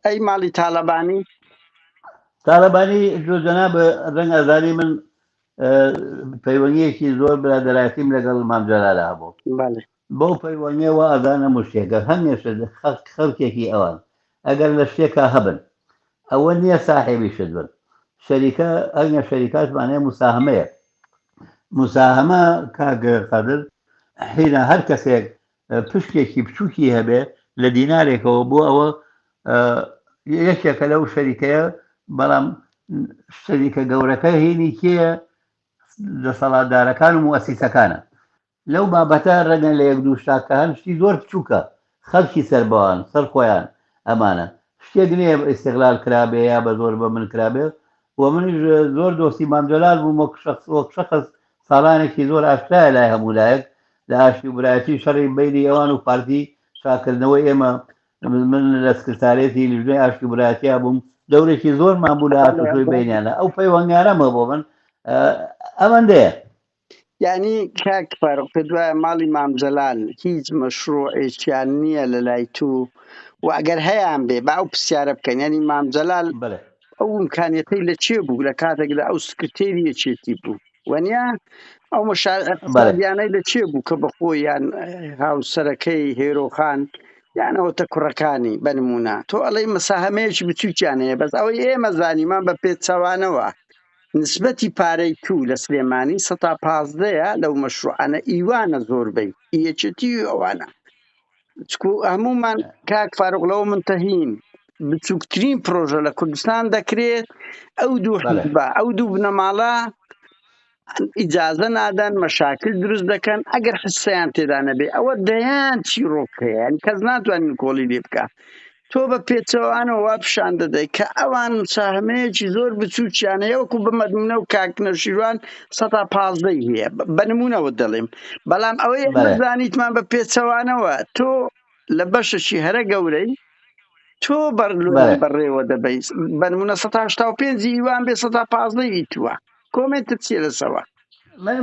ئەی ماڵی تالەبانی جۆجەنا بە ڕەنگ ئەزانی من پەیوەندیەکی زۆر برادەرایەتیم لەگەڵ مامجەلالە هەبوو بەو پەیوەندیەوە ئەزانە مشتێکە هەمیشە خەڵکێکی ئەوان ئەگەر لە شتێکە هەبن ئەوە نییە ساحێبی شت بن شەریکە ئەگە شەریکاتمانەیە مساهمەیە مساهمە کاگە قەدر حینە هەر کەسێک پشتێکی بچووکی هەبێ لە دینارێکەوە بۆ ئەوە یەکێکە لەو شەریکەیە بەڵام شەریکە گەورەکە هینی کێە دەسەڵاتدارەکان و موەسیسەکانە لەو بابەتە ڕەنگە لە یەک دوو شتاکە هەن شتی زۆر بچووکە خەڵکی سەربەوان سەر خۆیان ئەمانە شتێک نییە ئیستیغلال کرابێ یا بە زۆر بە من کرابێ و منیش زۆر دۆستی مامجەلال بووم وەک شەخص ساڵانێکی زۆر ئاشکرایە لای هەمولایەک لە ئاشتی و برایەتی شەڕی بینی ئەوان و پارتی شاکردنەوەی ئێمە من لە سکرتارێتی لیژنەی ئاشتی و برایەتیا بووم دەورێکی زۆرمان بوو لە ئاشتوی بینیانە ئەو پەیوەندیانەمە بۆ من ئەوەندەیە یعنی کاک فاروق دوایە ماڵی مامجەلال هیچ مەشروعێکیان نییە لە لای تو و ئەگەر هەیەیان بێ با ئەو پرسیارە بکەن ینی مامجەلال ئەو ئیمکانیەتەی لە چێ بوو لە کاتێک لە ئەو سکرتێریە چێتی بوو وەنیا ئەو مەشارەکانەی لە چێ بوو کە بەخۆی یان هاوسەرەکەی هێرۆخان یانەوەتە کوڕەکانی بەنمونە تۆ ئەڵێ مەساهمەیەکی بچووکیان هەیە بەس ئەوەی ئێمە زانیمان بە پێچەوانەوە نسبەتی پارەی تو لە سلێمانی 15ە لەو مەشروعانە ئیوانە زۆربەی یەکێتی ئەوانە هەمومان کاک فاروق لەوە منتەهین بچووکترین پرۆژە لە کوردستان دەکرێت ئەو دوو حیزبە ئەو دوو بنەماڵە ئیجازە نادەن مەشاکل دروست دەکەن ئەگەر حسەیان تێدا نەبێ ئەوە دەیان چیرۆکەیە کەس ناتوانین کۆڵی لێ بکە تۆ بە پێچەوانەوە وا پیشان دەدەی کە ئەوان مساهمەیەکی زۆر بچووکیان هەیە وەکو بمەدمونە و کاکنەشیروان 15 هەیە بەنمونەوە دەڵێم بەڵام ئەوەی بزانیتمان بە پێچەوانەوە تۆ لە بەشەشی هەرە گەورەی تۆ بەڕێوە دەبی بەنمونە 185 ئیوان بێ 15 ئیتووە کۆمنتت چیە لەسەوە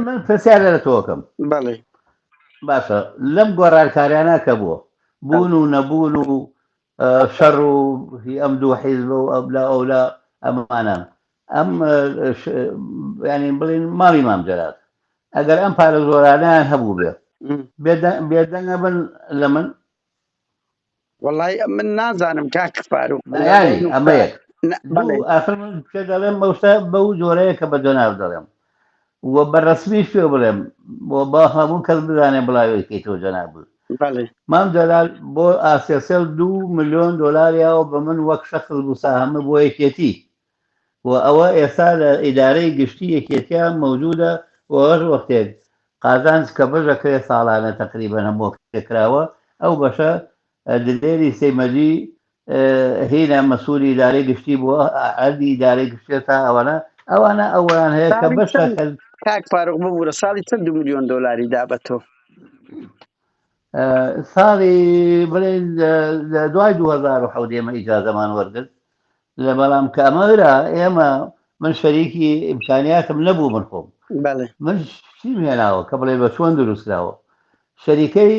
من پرسیارە لە تۆکەم بەڵێ باشە لەم گۆڕانکاریانە کە بووە بوون و نەبوون و شەڕ و ئەم دوو حیزب و ئەولا ئەولا ئەمانە ئەم ینی بڵین ماڵی مامجەرات ئەگەر ئەم پارە زۆرانیان هەبوو بێدەنگە بن لە من وەڵای من نازانم کاک فاروق ئەمەیە ئاخر من پێ دەڵێم بەوشە بەو جۆرەیە کە بە دۆناو دەڵێم وە بەڕەسمی شوێ بڵێم بۆ با هەموو کەس بزانێ بڵاوێکی تۆ جەناب بوو مام دەلال بۆ ئاسێسەل 2 ملیۆن دۆلاریاوە بە من وەک شەخص مساهمە بۆ یەکێتی و ئەوە ئێستا لە ئیدارەی گشتی یەکێتیان مەوجودە و هەر وەختێک قازانج کە بەژەکرێ ساڵانە تقریبا هەموو تێکراوە ئەو بەشە دلێری سەیمەجی هینە مەسوولی ئیدارەی گشتی بۆ ئەردی ئیدارەی گشتێ تا ئەوانە ئەوان هەیە کە بەشە کاک فاروق ببوورە ساڵی چەند 2 ملیۆن دۆلاری دا بە تۆ ساڵی بڵێن لە دوای 2007 ئێمە ئیجازەمان وەرگرت لە بەڵام کامەرە ئێمە من شەریکی ئیمکانیاتم نەبوو من خۆم من چیم هێناوە کە بڵێ بە چۆن دروستکراوە شەریکەی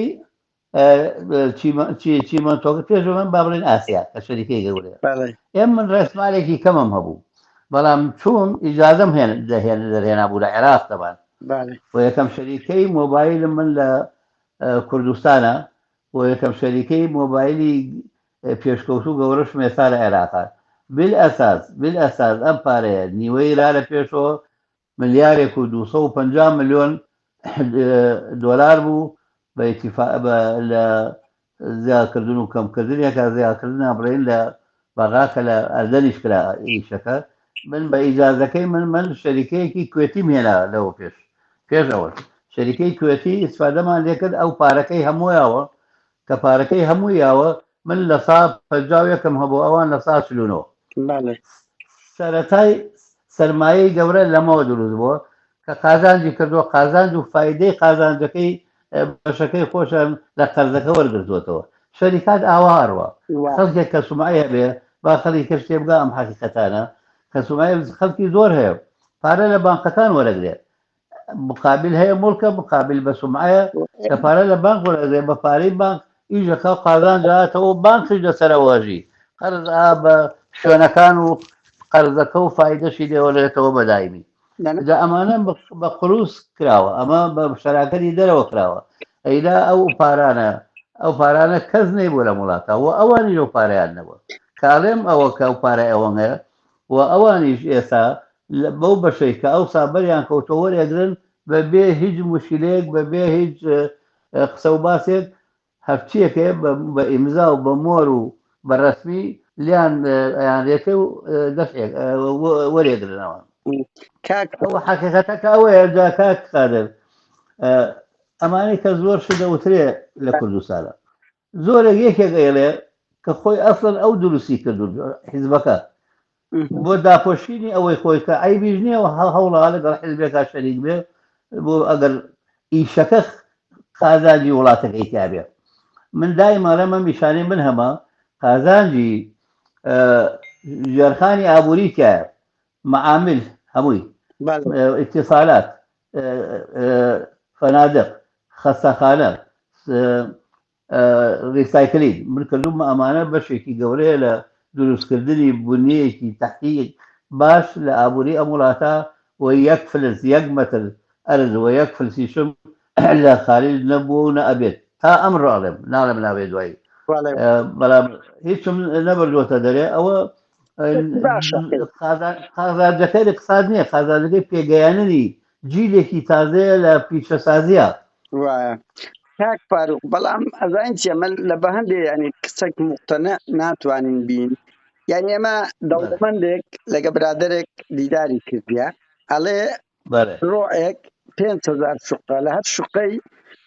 چیمەنتۆکە پێشە من با بڵێن ئاسیا کە شەریکەی گەورەیە ئێمە من ڕێسمالێکی کەمم هەبوو بەڵام چۆن ئیجازەم دەرهێنا بوو لە عێراق دەبان بۆ یەکەم شەریکەی مۆبایلم من لە کوردستانە بۆ یەکەم شەریکەی مۆبایلی پێشکەوتوو گەورەشم ئێستا لە عێراقا بالئەساس ئەم پارەیە نیوەی را لە پێشەوە 1,250 ملیۆن دۆلار بوو لە زیادکردن و کەمکردنێکە زیادکردن بڵێن لە بەغاکە لە ئەردەنیش کرا ئیشەکە من بە ئیجازەکەی من شەریکەیەکی کوێتیم هێنا لەوە پێشەوە شەریکەی کوێتی ئیسفادەمان لێکرد ئەو پارەکەی هەموویەوە کە پارەکەی هەموویەوە من لە ساڵ 50 هەبوو ئەوان لە ساڵ 49 سەرەتای سەرمایەی گەورە لەمەوە دروست بووە کە قازانجی کردووە قازانج و فایدەی قازانجەکەی بەشەکەی خۆشان لە قەرزەکە وەرگرتووەتەوە شەریکات ئاوا هەروە خەڵکێک کە سومعی هەبێ با خەڵی کەش تێ بگا ئەم حەقیقەتانە کە سومعی خەڵکی زۆر هەیە پارە لە بانقەکان وەرەگرێت مقابل هەیە مڵکە مقابل بە سومعایە کە پارە لە بانک وەرەگرێت بە پارەی بانک ئیژەکە قازانجاتەوە بانکش لەسەرەوەژی قەرز بە شوێنەکان و قەرزەکە و فایدەشی لێوەرێتەوە بەدایمی دا ئەمانە بە قروس کراوە ئەمە بە شەراکەری دەرەوە کراوە ئەیدا ئەو پارانە کەس نەی بوو لە وڵاتەوە ئەوانی لەو پارەیان نەبووە کاڵێم ئەوە کە ئەو پارە ئەوەنەیە و ئەوانیش ئێستا بەو بەشەی کە ئەو سابەریان کەوتەوە وەرێگرن بەبێ هیچ مشکلەیەک بەبێ هیچ قسە و باسێک هەرچیەکێ بە ئیمزا و بە مۆر و بە ڕەسمی لیان ئەیانرێتێ و دەستێک وەرێگرنەوە حقیقەتەکە ئەوەیە جا کاک قادر ئەمانەی کە زۆر شدەوترێ لە کوردستانە زۆرێک یەکێک ئێڵێ کە خۆی ئەسڵ ئەو دروستی کردو حیزبەکە بۆ داپۆشینی ئەوەی خۆی کە ئایبیش نییە و هەوڵا لەگەڵ حیزبێکا شەریک بێ بۆ ئەگەر ئیشەکە قازانجی وڵاتەکەی تابێ من دایمەڵێمە میشانەی من هەمە قازانجی ژێرخانی ئابووری تایە معامل هەمووی اتصالات فەنادق خەستەخانە ریسایکلین من کردومە ئەمانە بەشێکی گەورەیە لە دروستکردنی بنیەیەکی تحقیق باش لە ئابووری ئەم وڵاتە و 1 مەتر ئەرز و 1 فلسیشم لە خارج نەبوو نە ئەبێت تا ئەمڕۆ ئەڵێم ناڵێم ناوێ دوایی بەڵام هیچم نەبردووەتە دەرێ ئەوە قازانجەکەی اقتصاد نییە قازانجەکەی پێگەیاندنی جیلێکی تازەیە لە پیشەسازیە وایە کاک فاروق بەڵام ئەزانین چیە من لە بە هەندێک ینی کچێک موقتەنە ناتوانین بین یعنی ئێمە دەوڵەمەندێک لەگە برادێک دیداری کردیە ئەڵێ ڕۆیەک 5,000 شقه لە هەر شقەی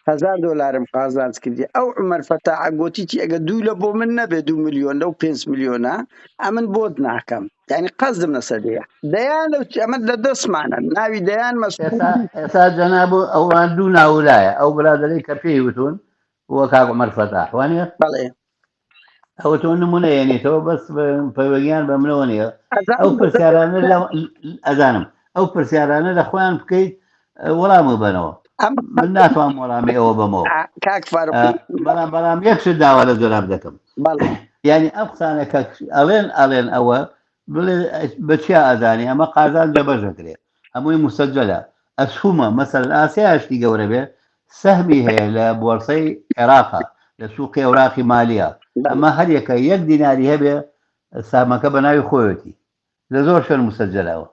$1,000 قازانج کردی ئەو عمەر فەتاح گوتیتی ئەگە دوو لە بۆ من نەبێ 2 ملیۆن لەو 5 ملیۆنە ئەمن بۆت ناکەم یعنی قەزم لەسەدەیە دەیان ئەمە لە دەستمانە ناوی دەیان ئێستا جەناب ئەوان دوو ناولایە ئەو برادەرەی کە پێی وتون وە کاک عومەر فەتاح وانە بەڵێ ئەوە تۆ نمونەیەنێتەوە بەس پەیوەگیان بە منەوە نیە ئەو پرسیارانە ئەزانم ئەو پرسیارانە لە خۆیان بکەیت وەڵامە بنەوە من ناتوان وەڵامی ئەوە بمەوە بەڵام یەکشت داوا لە جۆراب دەکەم یعنی ئەم قسانە کە ئەڵێن ئەوە بڵێ بەچیا ئەزانی ئەمە قازان جەبەژەکرێ هەمووی مسجلە ئەسهومە مەسەل ئاسیاشتی گەورە بێ سەهمی هەیە لە بۆرسەی عێراقا لە سووقی ئەوراقی مالیە ئەمە هەر یەکە 1 دیناری هەبێ سامەکە بە ناوی خۆیەتی لە زۆر شوێن مسجلەوە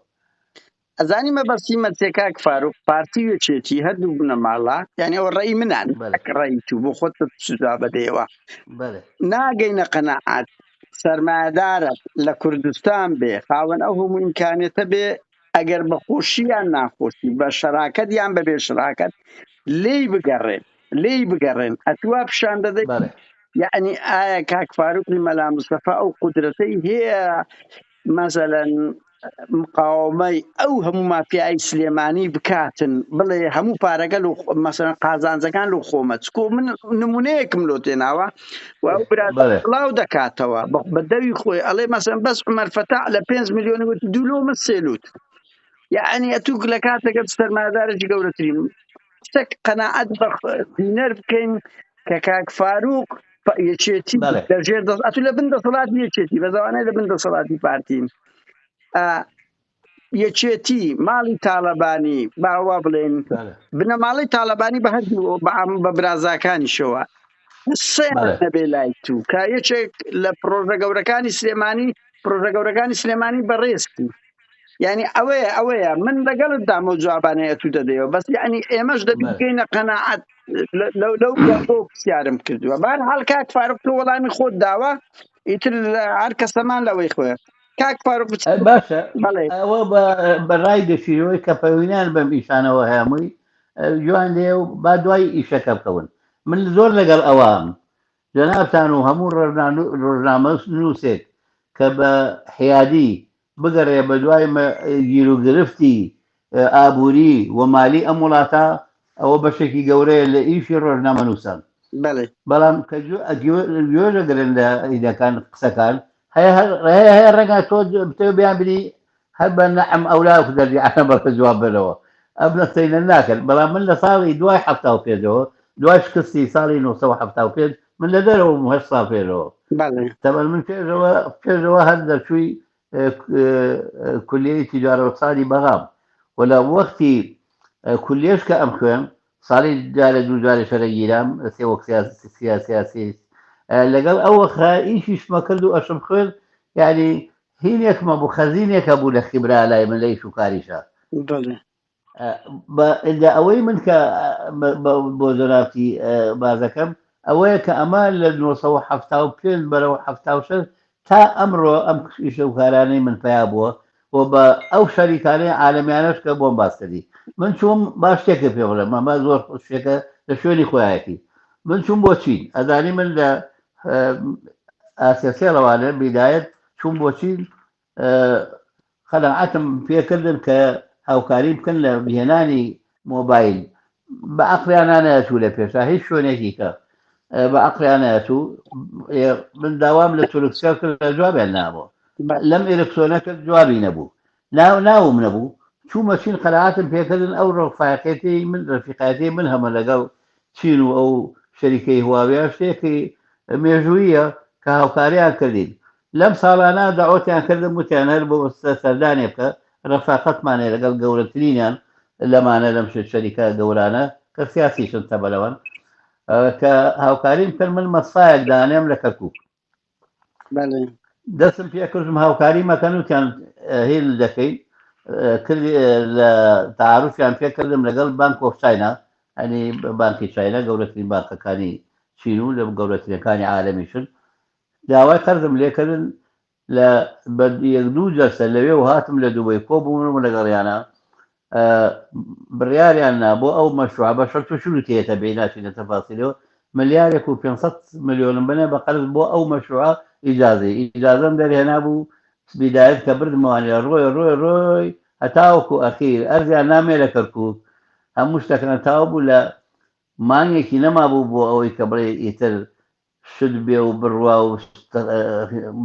ئەزانی مەبەستی مەچێکاک فاروق پارتی وێچێتی هەردوو بنە ماڵا یعنی ئەوە ڕێی منان ڕێی تو بۆ خۆت سودا بەدەیەوە ناگەینە قەناعات سەرمایەدارە لە کوردستان بێ خاوەن ئەو هەموو ئیمکانێتە بێ ئەگەر بە خۆشییان ناخۆشی بە شەراکەت یان بەبێ شەراکەت لێی بگەڕێن ئەتوا پیشان دەدەیت یعنی ئایا کاک فاروقی مەلا مستەفا ئەو قودرەتەی هەیە مەسەلەن مقاومەی ئەو هەموو مافیای سلێمانی بکاتن بڵێ هەموو پارەگەل و مەسەلەن قازانجەکان و خۆمەچ من نمونەیەکم لۆ تێناوە و ئەو بڵاو دەکاتەوە بە دەوی خۆی ئەڵێ مەسەلەن بەس عومەر فەتاح لە 5 ملیۆن وتی دوولۆمە سێلوت یعنی ئەتوو لە کاتێکە سەرمایەدارێکی گەورەترین شتێک قەناعەت بە دینەر بکەین کە کاک فاروق یەکێتی دەژێر ئەتوو لە بن دەسەڵاتی یەکێتی بە زەوانەی لە بن دەسەڵاتی پارتین یەکێتی ماڵی تاالبانی باوا بڵێن بنەماڵی تاالبانی بە هەردوو بە برازاکانیشەوە نەبێ لای تو کا یەکێک لە پرۆژە گەورەکانی سلێمانی بەڕێستی یعنی ئەوەیە من لەگەڵت دامە و جوابانەیە تو دەدەیەوە بەس یعنی ئێمەش دەبگەینە قەناعەت لەو پرسیارم کردووە بار هەڵ کاک فاروق تۆ وەڵامی خۆت داوە ئیتر هەر کەسەمان لەوەی خۆیە کاک فاروق باشە ئەوە بە ڕای دەشیرەوەی کە پەیوەنیان بەم ئیشانەوە هەمووی جوان لێ و با دوای ئیشەکە بکەون من زۆر لەگەڵ ئەوام جەنابتان و هەموو ڕۆژنامە نووسێت کە بە حیادی بگەڕێ بە دوای گیر و گرفتی ئابووری و مالی ئەم وڵاتە ئەوە بەشێکی گەورەیە لە ئیشی ڕۆژنامە نووسان بەڵام کە گوێژەگرن لە ئیدەکان قسەکان هەیە ڕێگا تۆ بتێ بیان بری هەر بە نەعەم ئەولاک دەردی ئەمە بەکە جواب بنەوە ئەم نەستەینە ناکرد بەڵام من لە ساڵی دوای 75ەوە دوای شکستی ساڵی 1975 من لە دەرەوە 8 ساڵ پێرەوە تەمەن من پێشەوە هەر دەرچووی کولیەی تیجارە و اقتصادی بەغام وەلا وەختی کولیەش کە ئەم خوێن ساڵی جارە دوو جارە شەرە گیرام سێوەک سیاسی لەگەڵ ئەوە ئیشیشمە کرد و ئەشم خوێن یعنی هینێکمە بوو خەزینێکە بوو لە خیبرا لای من لەی شوکاریشە لە ئەوەی من کە بۆ زۆرافتی بازەکەم ئەوەیە کە ئەمە لە 1970 بەرەو 76 تا ئەمڕۆ ئەم شەوکارانەی من پیا بووە و بە ئەو شەریکانەی عالەمیانەش کە بۆم باستدی من چوم باش شتێکە پێ بڵێم ئەمە زۆر شتێکە لە شوێنی خۆیەتی من چوم بۆ چین ئەزانی من لە ئاسیا سێڵەوانە بیدایەت چوم بۆ چین خەلەعەتم پێکردن کە هاوکاری بکەن لە بهێنانی مۆبایل بە عەقلیان نایەتوو لە پێشا هیچ شوێنێکی کە بە عەقلیانەتوو من داوام لە تورکسیا کرد لە جوابیان نابوو لەم ئێرکسۆنە کرد جوابی نەبوو ناوم نەبوو چوومە چین خەلەعەتم پێکردن ئەو ڕفاقەتی من ڕفیقاتی من هەمە لەگەڵ چین و ئەو شەریکەی هواویە شتێکی مێژوویە کە هاوکاریان کردین لەم ساڵانە داوەتیان کردم وتیان هەر بۆ سەردانێ بکە ڕفاقەتمانێ لەگەڵ گەورەترینیان لەمانە لەم شەریکە گەورانە کە سیاسیشن تەبەلەوەن کە هاوکاریم کرد من مەسفایەک دانێم لە کەرکووک دەستم پێ کردم هاوکاری مەکەن وتیان هێل دەکەین لە تعارفیان پێ کردم لەگەڵ بانک ئۆف چاینا ئەنی بانکی چاینا گەورەترین بانکەکانی چین و لە گەورەترینەکانی عالەمیشن داوای قەرزم لێکردن لە 1-2 جەرسە لەوێ و هاتم لە دووبەی کۆ بووم لەگەڵیانە بڕیاریان بۆ ئەو مەشروع بەشەر توشول تێتە بیناچینە تەفاسیلەوە ملیارێک و 500 ملیۆن بنە بە قەرز بۆ ئەو مەشروع ئیجازەم دەرهێنا بوو بیدایەت کە بردموانە ڕۆی هەتاوەکو ئەخیر ئەرزیان نامێ لە کەرکووک هەموو شتەکەن تاو بوو لە مانگێکی نەمابوو بۆ ئەوەی کە بڵێ ئیتر شت بێ و بڕوا و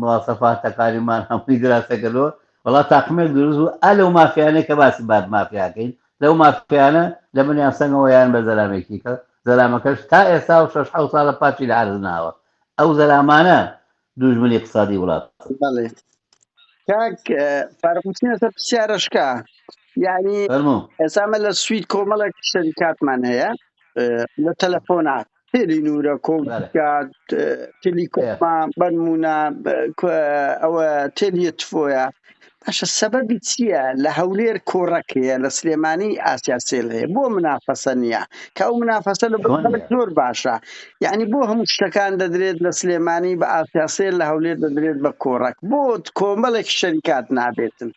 مواسەفاتەکانیمان هەمووی دراسەکەەوە وڵات تاقمێک دروست و ئەلەو مافیانەیە کە باسی بعد مافیاکەین لەو مافیانە لە منیان سەنگەوە یان بە زەلامێکی کە زەلامەکەش تا ئێستا و 6 ساڵە پاچی لە عرض ناوە ئەو زەلامانە دوژمنی اقتصادی وڵات کاک فارغوتینە سەر پرسیارەشکە یعنی ئێسامە لە سوید کۆمەڵێک شەریکاتمان هەیە لە تەلەفۆنات تێلی نورە کۆمکات تێلیکۆما بەنمونە ئەوە تێلیە تفۆیە باشە سەبەبی چییە لە هەولێر کۆڕەکەیە لە سلێمانی ئاسیا سێل هەیە بۆ منافەسە نییە کە ئەو منافەسە لە زۆر باشە یعنی بۆ هەموو شتەکان دەدرێت لە سلێمانی بە ئاسیا سێل لە هەولێر دەدرێت بە کۆڕەک بۆ کۆمەڵێک شەریکات نابێتن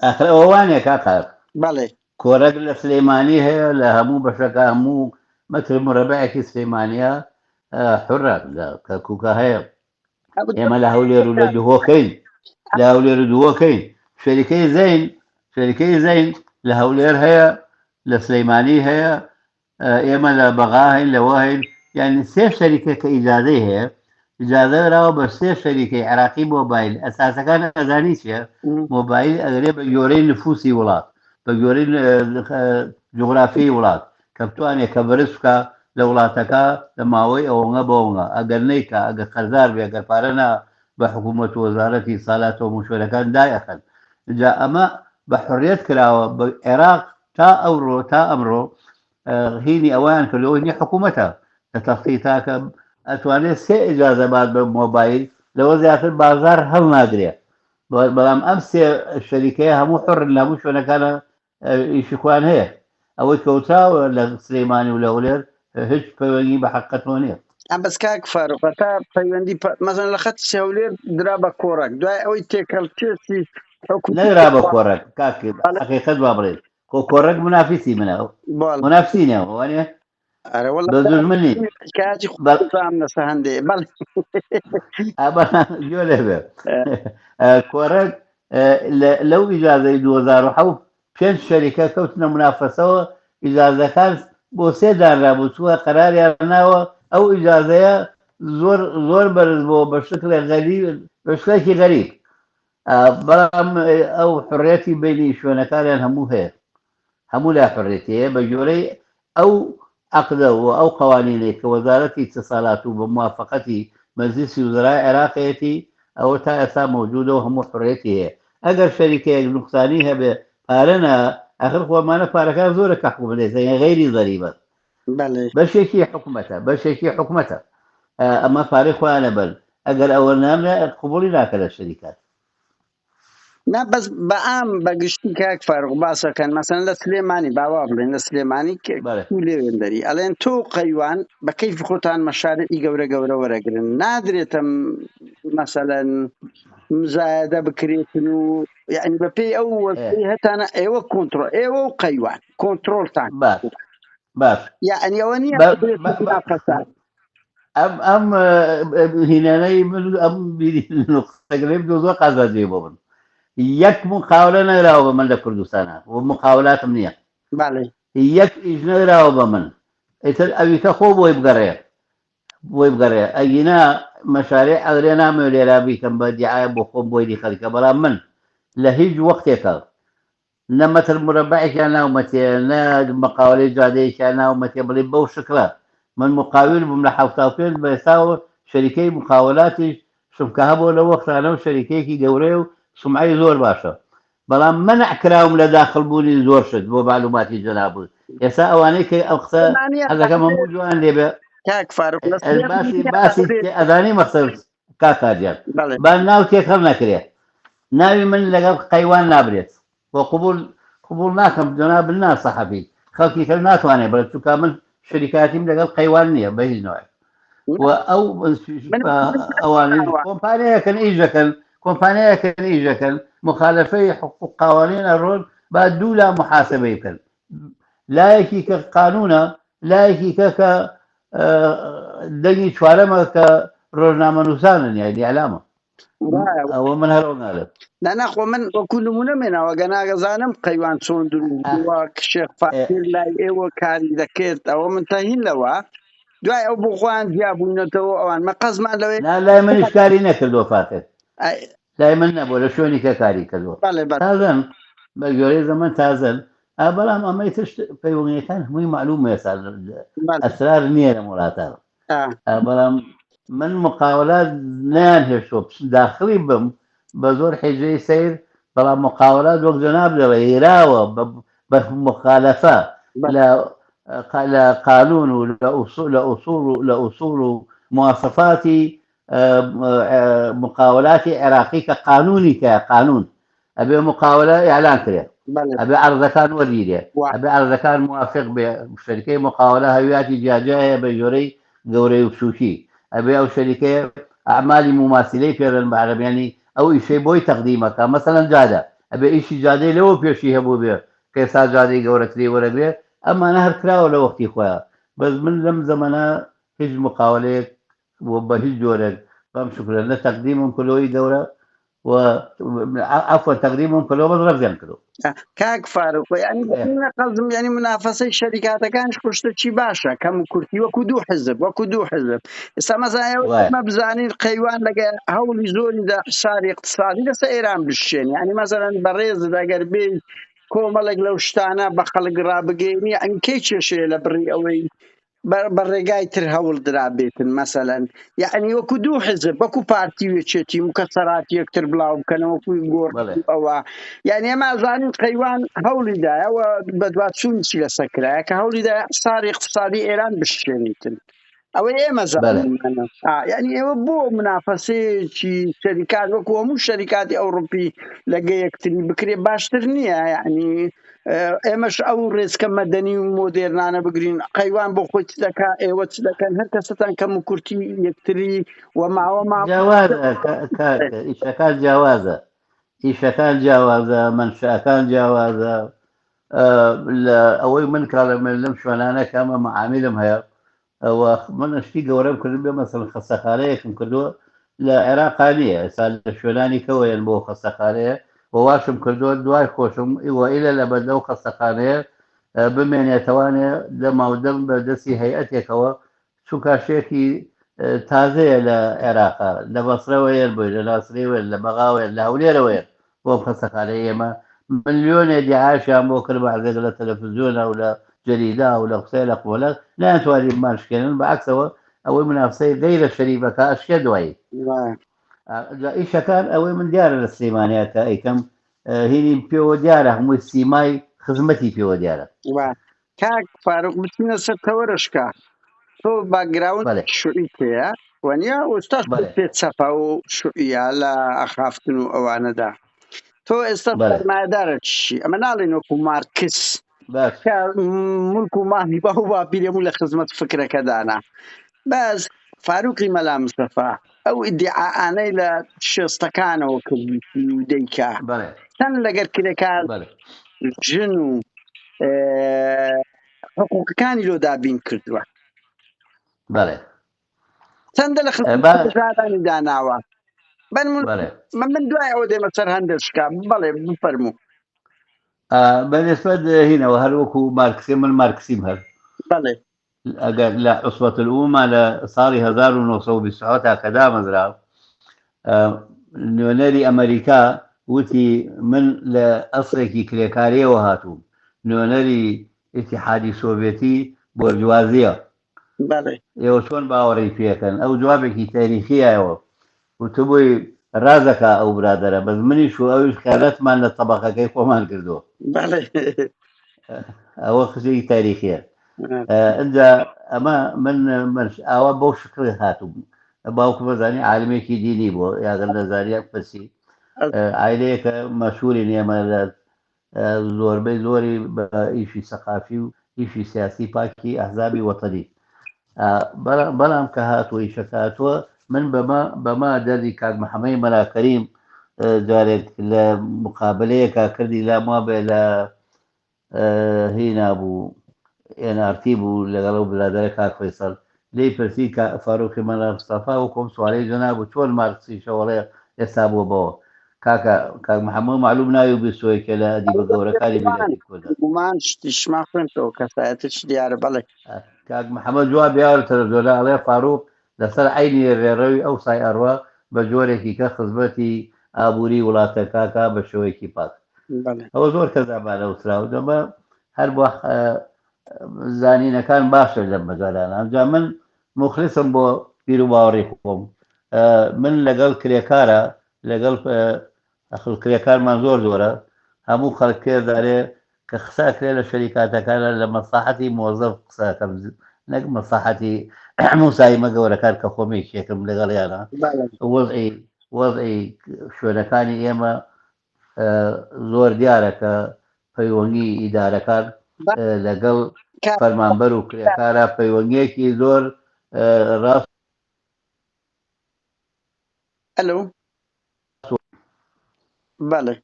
ئەخر ئەوانێک کاکار بەڵێ کۆرەک لە سلێمانی هەیە لە هەموو بەشەکە هەموو مەتر مربعێکی سلێمانیە حڕە کەرکووکە هەیە ئێمە لە هەولێر و لە دوهۆکەین لە هەولێر و دووەکەین شەریکەی زەین لە هەولێر هەیە لە سلەیمانی هەیە ئێمە لە بەغا هەین لەوە هەین یعنی سێ شەریکە کە ئیجازەی هەیە ئیجازەراوە بە سێ شەریکەی عراقی مۆبایل ئەساسەکان ئەزانی چیە مۆبایل ئەگەرێ بە گۆرەی نفوسی وڵات بە گۆرەی جوغرافیی وڵات کە بتوانێت کە بەرز بکە لە وڵاتەکە لە ماوەی ئەوەنگە بۆنگە ئەگەر نەیکە ئەگەر خەرزار بێ ئەگەر پارەنا بە حکوومەت و وەزارەتی ساڵاتەوە مشورەکان دایەخەن جا ئەمە بە حڕێت کراوە بە عێراق تا ئەمڕۆ هینی ئەویان کردەوە هینی حکوومەتە لە تەختی تاکە ئەتوانێت سێ ئیجازە بات بە مۆبایل لەوە زیاتر بازار هەڵ ناگرێت بەڵام ئەم سێ شەریکەیە هەموو حڕن لە هەموو شوێنەکانە ئیشیخوان هەیە ئەوەی کەوتاوە لە سلەیمانی و لە هەولێر هیچ پەیوەندی بە حەقیقەتەوە نییە ئەم بەس کاک فاروق تا پەیوەندی مەزن لە خەت هەولێر درا بە کۆڕک دوای ئەوەی تێکەڵکێسی نەرا بە کۆڕک کاکی حەقیقەت وا بڵێت کۆڕک منافیسی منە منافسینەوە وانێ بەزمنی کاتی نەسە هەندێ گوێ لێ بێ کۆڕک لەو ئیجازەی 2007 پێنج شەریکە کەوتنە منافەسەوە ئیجازەکان بۆ سێ دانرابوو چووە قەراریان ناوە ئەو ئیجازەیە زۆر بەرز بۆ بە شکلێکی غەریب بەڵام ئەو حڕێتی بینی شوێنەکانیان هەموو هەیە هەموو لا حڕێتەیە بە جۆرەی ئەو عەقدە و ئەو قەوانینەی کە وەزارەتی اتصالات و بە موافقەتی مەجلیسی وزەرای عێراقیەتی ئەوە تا ئێستا مەوجودە و هەموو حڕێتی هەیە ئەگەر شەریکەیەک نوقسانی هەبێ پارەنا ئەخر خۆمانە پارەکان زۆرە کە حکوومەت دەیڵێن غەیری ضەریبە بەشێکی حکوومەتە ئەمە پارەی خۆیانە بەر ئەگەر ئەوە نامێ قبوڵی ناکە لە شەریکات نا بەس بەعام بەگشتی کاک فاروق باسەکەن مەسەن لە سلێمانی باوا بڵێن لە سلێمانی لێوێندەری ئەڵێن تۆ قەیوان بە کەیفی خۆتان مەشارەی گەورە وەرەگرن نادرێتە مەسەلەن مزایدە بکرێتن و یعنی بە پێی ئەو وەزەی هەتانە ئێوە کۆنتڕۆل ئێوە و قەیوان کۆنتڕۆلتان یعنی ئەوە نییە فەساد ئەم هینانەی من ئەم قسەگرێ زۆر قازازێ بۆ من یەک مقاولە نەراوە بە من لە کوردستانە و مقاولاتم نییە یەک ئیش نەراوە بە من ئیتر ئەویکە خۆ بۆی بگەڕێ ئەگینا مەشارێ ئەگرێ نامێ لێرا بیکەم بە دیعایە بۆ خۆم بۆی خەریکە بەڵام من لە هیچ وەختێکە نە مەتر مرەبعێکیان ناومەتێ نە مەقاولەی جادەیەکیان ناومەتێ بڵێ بەو شکلە من مقاول بووم لە 75 بە ئێستاوە شەریکەی مقاولاتیش شمکە هەبوو لە وەختانە و شەریکەیەکی گەورەیە و سمعی زۆر باشە بەڵام منع کراوم لە داخلبوونی زۆر شت بۆ معلوماتی جەنابوو ئێستا ئەوانەی کە ئەو قسە حەزەکەم هەموو جوان لێبێ باسی ئەزانی مەقسەد کاکاجیان با ناو تێکەڵ نەکرێت ناوی من لەگەڵ قەیوان نابرێت بۆ قبول ناکەم جەناب نا سەحەبی خەڵکی کە ناتوانێت بڵێت چونکە من شەریکاتیم لەگەڵ قەیوان نییە بە هیچ نوعێک و ئەو ئەوانەی کۆمپانیەکەن ئیژەکەن مخالفەی حقوق قوانین ئەڕۆن با دوو لا محاسبەی بکەن لایەکی کە قانونە لایەکی کە دەنگی چوارەمە کە ڕۆژنامە نووسانن یا دیعلامە ئەوە من هەرەوە نالێت نەخۆ من وەکو نمونە مێناوەگە ناگەزانم قەیوان چۆن دروستوە کشێ فاتر لای ئێوە کاری دەکرد ئەوە من تەهین لەوە دوای ئەو بخۆیان دیابووینەتەوە ئەوان مەقەزمان لەوەی لای منیش کاری نەکردەوە فاتر لای من نەبوو لە شوێنی کە کاری کردەوە تازەن بە گوێرەی زەمن تازن بەڵام ئەمەی تشت پەیوەنیەکان هەمووی معلومە ئێستا ئەسرار نییە لە وڵاتانە بەڵام من مقاولات نیان هێشتۆ داخلی بم بە زۆر حیجەی سیر بەڵام مقاولات وەک جەناب دەڵێ هێراوە بە مخالەفە لە قانون و لە ئوسوڵ و مواصفاتی مقاولاتی عێراقی کە قانونی کە قانون ئەبێ مقاولە ئیعلان کرێ ئەبێ عەرزەکان وەرگیرێ ئەبێ عەرزەکان موافق بێ شەریکەی مقاولە هەویاتی جیاجایە بە ژۆرەی گەورەی و بچووکی ئەبێ ئەو شەریکەیە ئەعمالی مماثلەی پێدەن بە عەرەبیانی ئەو ئیشەی بۆی تەقدیمەکە مەسەلەن جادە ئەبێ ئیشی جادەی لەوە پێشی هەبوو بێ کە ئێستا جادەی گەورەتری وەرەگرێ ئەمانە هەر کراوە لە وەختی خۆیان بەس من لەم زەمانە هیچ مقاولەیەک بە هیچ جۆرێک بەم شکرە نە تەقدیمم کردەوەی گەورە عفوا تقديمهم كلهم رفضان كلهم كاك فاروق يعني قصدم يعني منافسه الشركات كانش كشت شي باشا كم كرتي وكدو حزب مثلا ما بزاني القيوان لقى هول زول ده حصار اقتصادي ده سيران بالشين يعني مثلا بريز ده قربي كوملك لو شتانا بخلق رابقيني يعني كيتش شي لبري اوي بەڕێگای تر هەوڵ درابێتن مەسەلەن یعنی وەکو دوو حزب وەکو پارتی وێچێتی مکەسەرات یەکتر بڵاو بکەنەوەکوی گۆڕ ئەوە یعنی ئێمە ئازانین قەیوان هەوڵیدایەوە بەدواتچوونی لەسەرکرایە کە هەوڵیدا حساری اقتصادی ئێران بشکێنیتن ئەوەی ئێمە زانینە یعنی ئێوە بۆ منافەسەیەکی شەریکات وەکو هەموو شەریکاتی ئەوروپی لەگە یەکتری بکرێ باشتر نییە یعنی ئێمەش ئەو ڕێزکە مەدەنی و مۆدێرنانە بگرین قەیوان بۆ خۆی چ دەکا ئێوە چ دەکەن هەر کەسەتان کەم و کورتی یەکتری و ماوە ئیشەکان جیاوازە ئیشەکان جیاوازە منشەکان جیاوازە ئەوەی من کاڵە لەم شوێنانە کامە مەعامیلم هەیە ئەوە من شتی گەورەم کردن بێ مەسەڵەن خەستەخانەیەکم کردووە لە عێراقا نییە ئێستا لە شوێنانی کەوەیەن بۆ خەستەخانەیە واشم کردووە دوای خۆشم ئیوەئیلە لە بەردەو خەستەخانەیە بمێنێتەوانێ لە ماودەم بە دەستی هەیئەتێکەوە چووکاشێکی تازەیە لە عێراقا لە بەسرەوەیە بووی لە ناسرێوێ لە بەغاوێت لە هەولێرەوەیە بۆ خەستەخانەی ئێمە ملیۆنێ دیعاشیان بۆ کرد بەعزێک لە تەلەڤیزیۆنە و لە جەریدا و لە قسەی لە قوڵە ناتوانین ماشکێنن بەعکسەوە ئەوەی منافسەی غەیرە شەریفەکە ئەشکێ دوایی ئیشەکان ئەوەی من دیارە لە سلەیمانیە کە ئەیکەم هینی پێوە دیارە هەمووی سیمای خزمەتی پێوە دیارە کاک فاروق بچینە سەر تەوەرشکە تۆ باگراون شوعی تەیە وەنیا ئێستاش پێ چەپا و شوعیە لە ئەخافتن و ئەوانەدا تۆ ئێستا فەرمایەدارە چی ئەمە ناڵێن وەکو مارکس ملک و مامی با و باپیرێمو لە خزمەت فکرەکەدانا بەس فاروقی مەلا مستەفا ئەو ئیدعاانەی لە شێستەکانەوە کردی و دەیکا چەند لەگەر کرێکار ژن و حقوقەکانی لۆ دابین کردووە چەندە لە خزمەتدانی داناوە من دوای ئەوە دێمە سەر هەندێکشکا بەڵێ بفەرموو بەنسبەت هینەوە هەر وەکو مارکسی من مارکسیم هەر بەڵێ ئەگەر لە عوسبەت الئومە لە ساڵی 1920 کە دامەزرا نوێنەری ئەمریکا وتی من لە ئەسڵێکی کرێکاریەوە هاتووم نوێنەری ئیتیحادی سۆڤێتی بۆرجوازیە ئێوە چۆن باوەڕی پێکەن ئەو جوابێکی تاریخیایەوە وتبووی ڕازەکە ئەو برادەرە بەس منیش و ئەوش خیالەتمان لە تەبەقەکەی خۆمان کردووە ئەوە خزەی تاریخیە ئەنجا ئەمە من ئەوە بەو شکل هاتووم باوکو بەزانی عالمێکی دینی بۆ یاگەر لە زانیە پرسی عایلەیەکە مەشهوری ئێمە لە زۆربەی زۆری بە ئیشی سەقافی و ئیشی سیاسی پاکی ئەحزابی وەتەنی بەڵام کە هاتووە ئیشەکە هاتووە من بەما دەردی کاک محەممەد مەلا کەریم جارێک لە مقابلەیەکە کردی لا بێ لە هینا بوو NRT بوو لەگەڵ و بلادرە کاک فەیسەڵ لی پرسی فاروقی مەلا مستەفا و کۆم سوارەی جنا بوو چۆن مارکسی شەوەڵێ ئێستا بووە بەوە کاک محەممەد معلوم ناوی بیسۆیکە لە ئەدیبە گەورەکانی میلاتی کورد گومان شتیشما خوێنەوە کەسایەتش دیارە بەڵێ کاک محەممەد جواب بیاوە تەلەڤیزۆنە ئەڵێ فاروق لەسەر عینی ڕێڕەوی ئەو سای ئەڕوا بە جۆرێکی کە خزمەتی ئابووری وڵاتەکەکە بە شێوەیەکی پاک ئەوە زۆر کەزابانە وسرااو دەمە هەر بۆ زانینەکان باشە لەم مەجارانە ئەمجا من مخلصم بۆ بیر و باوەڕی خۆم من لەگەڵ کرێکارە لەگەڵ کرێکارمان زۆرە هەموو خەڵکێدارێ کە قساکرێ لە شەریکاتەکانە لە مەساحەتی مۆزەف قساکەم نەک مەساحەتی موسایمە گەورەکان کە خۆمێکێکم لەگەڵیانە وەزعی شوێنەکانی ئێمە زۆر دیارە کە پەیوەنگی ئیدارەکان لەگەڵ فەرمانبەر و کرێکارە پەیوەنگێکی زۆر ڕاست ئەلو بەڵێ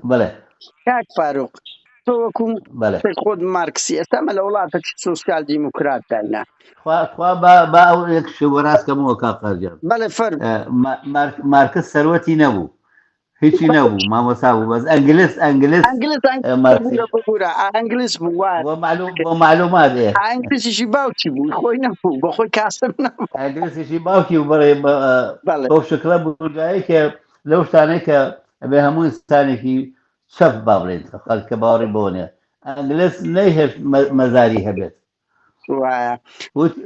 بەڵێ کاک فاروق تۆ وەکوم خۆت مارکسی ئێستامە لە وڵاتێکی سۆسیال دیموکرات دانا خوا با ئەو یەک شێوە ڕاستکەمەوە کاقاجان بەڵێ فەرمو مارکس سەرەتی نەبوو هیچی نەبوو مامۆستا بوو بەس ئەنگلیس بۆ معلومات ئەنگلیسیشی باوکی بوو خۆی نەبوو بۆ خۆی کاسم نەبوو ئەنگلیسیشی باوکی و بەڵێ بەو شکلە بوودایی کە لەو شتانەی کە بێ هەموو ئینسانێکی شەف با بڵێن خەڵکە باوەڕی بۆ نیە ئەنگلیس نەیهێش مەزاری هەبێت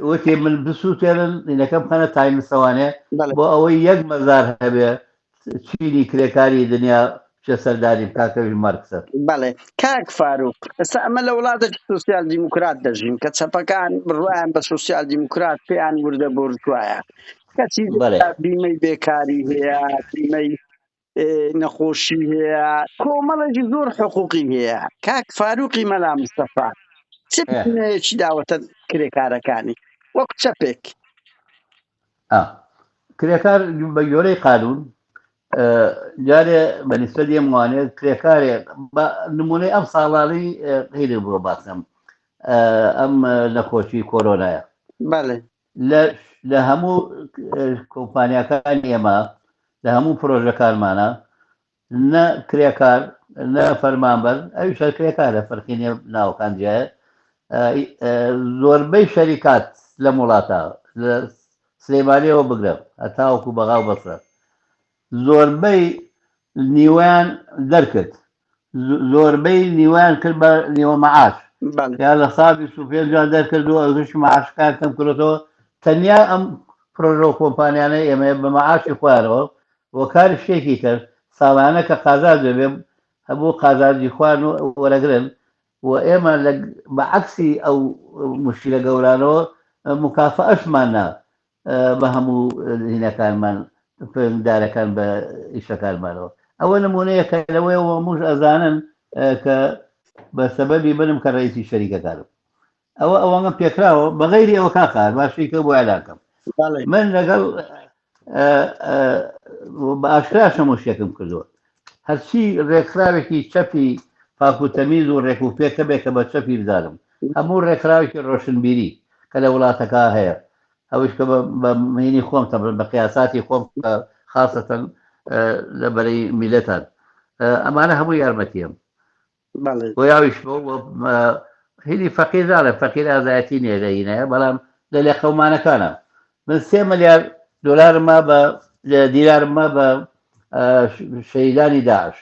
وتی من بسووتێنن لەکەم خەنە تایمسەوانێ بۆ ئەوەی یەک مەزار هەبێ چینی کرێکاری دنیا چە سەردانی کاکەوی مارکسە بەڵێ کاک فاروق ئێستا ئەمە لە وڵاتێکی سۆسیال دیموکرات دەژین کە چەپەکان بڕوایان بە سۆسیال دیموکرات پێیان وردە بۆرجوایە کەچی بیمەی بێکاری هەیە بیمەی نەخۆشی هەیە کۆمەڵێکی زۆر حقوقی هەیە کاک فاروقی مەلا مستەفا چی داوەتە کرێکارەکانی وەکو چەپێک کرێکار بە گۆرەی قانون جارێ بەنسبەت دێم وانێت کرێکارێک بە نمونەی ئەم ساڵاڵی غیرێ بۆ باسم ئەم نەخۆشی کۆرۆنایە لە هەموو کۆمپانیاکانی ئێمە لە هەموو پرۆژەکانمانە نە کرێکار نە فەرمانبەر ئەویش کرێکارە فەرقینێ ناوەکان جایە زۆربەی شەریکات لە وڵاتە لە سلێمانیەوە بگرە هەتاوەکو بەغاو بەسرە زۆربەی نیوەیان دەرکرد زۆربەی نیوەیان کرد بە نیوە مەعاش یا لە ساڵی سوپێنجان دەرکردو ئەوش مەعاشکار کەم کردەوە تەنیا ئەم پرۆژە و کۆمپانیانەی ئێمە بە مەعاشی خوارەوە بۆ کاری شتێکی کرد ساڵانە کە قازار دەبێ هەبوو قازاردی خوارن و وەرەگرن و ئێمە بەعکسی ئەو مشکلە گەورانەوە مکافەئەشمانە بە هەموو هینەکانمان دارەکان بە ئیشەکانمانەوە ئەوە نمونەیەکە لەوەیەوە موش ئەزانن کە بە سەبەبی بنم کە ڕئیسی شەریکەکانم ئەوەنگە پێکراوە بەغەیری ئەوە کاخار باشیکە بۆ ئەلاکەم من لەگەڵ بە ئاشکرا شەمۆشیەکەم کردووە هەرچی ڕێکخراوێکی چەپی پاکوتەمیز و ڕێک و پێکە بێکە بە چەپی بدارم هەموو ڕێکخراوێکی ڕۆشنبیری کە لە وڵاتەکە هەیە ئەوش کە بە مینی خۆم بە قیاساتی خۆم خاصەتەن لە بەرەی میلەتان ئەمانە هەموو یارمەتیم بۆ یاویش هیلی فەقیرانە فەقیر ئازایەتی نیە لەینەیە بەڵام لە لێقەومانەکانە من 3 ملیار دۆلارمە بە دیرارمە بە شەیدانی داعش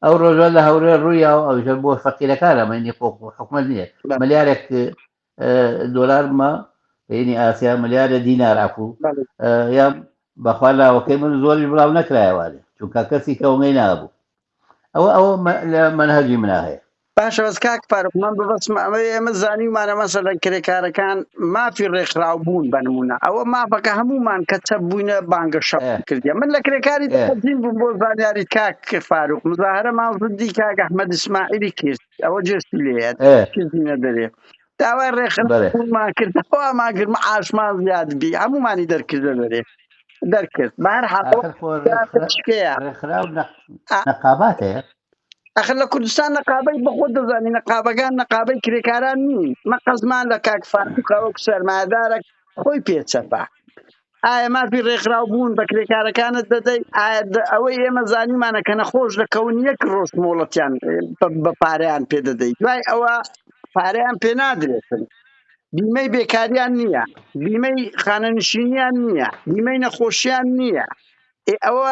ئەو ڕۆژە لە هەورێ ڕوویە ئەوژە بۆ فەقیرەکانە مەنی حکومەت نییە ملیارێک دۆلارمە بینی ئاسیا ملیارە دینار ئەفوو یا بەخوا لاوەکەی من زۆری بڵاو نەکرایەوانێ چونکە کەسی کەومەی نابوو ئەوە لە منهەجی منە هەیە باشەوەز کاک فاروق من ببەسمە ئەمەی ئێمە زانیمانە مەسەلەن کرێکارەکان مافی ڕێکخراو بوون بنمونە ئەوە مافەکە هەمومان کە چەپ بووینە بانگە شەق کردیە من لە کرێکاری دەقەتین بووم بۆ زانیاری کاک فاروق مزاهرە ماوزدی کاک ئەحمەد ئیسماعیلی کرد ئەوە جێستی لێیە کردینە دەرێ داوای ڕێکخراومان کرد ئەوەمان کرد مەعاشمان زیاد بی هەمومانی دەرکردە دەرێ دەرکرد بەهەر آخر خۆ حاڵشکەیە ڕێکخرا و نەقابات هەیە ئەخر لە کوردستان نەقابەی بەخۆ دەزانی نەقابەکان نەقابەی کرێکاران نین مەقەزمان لە کاک فاروق سەرمایه‌دارە خۆی پێچەپە ئایا مافی ڕێکخراو بوون بە کرێکارەکانت دەدەی ئەوەی ئێمە زانیمانە کە نەخۆش دەکەون یەک ڕۆژ مۆڵەتیان بە پارەیان پێ دەدەیت دوای ئەوە پارەیان پێ نادرێتن بیمەی بێکاریان نییە بیمەی خانەنشینیان نییە بیمەی نەخۆشییان نییە ئەوە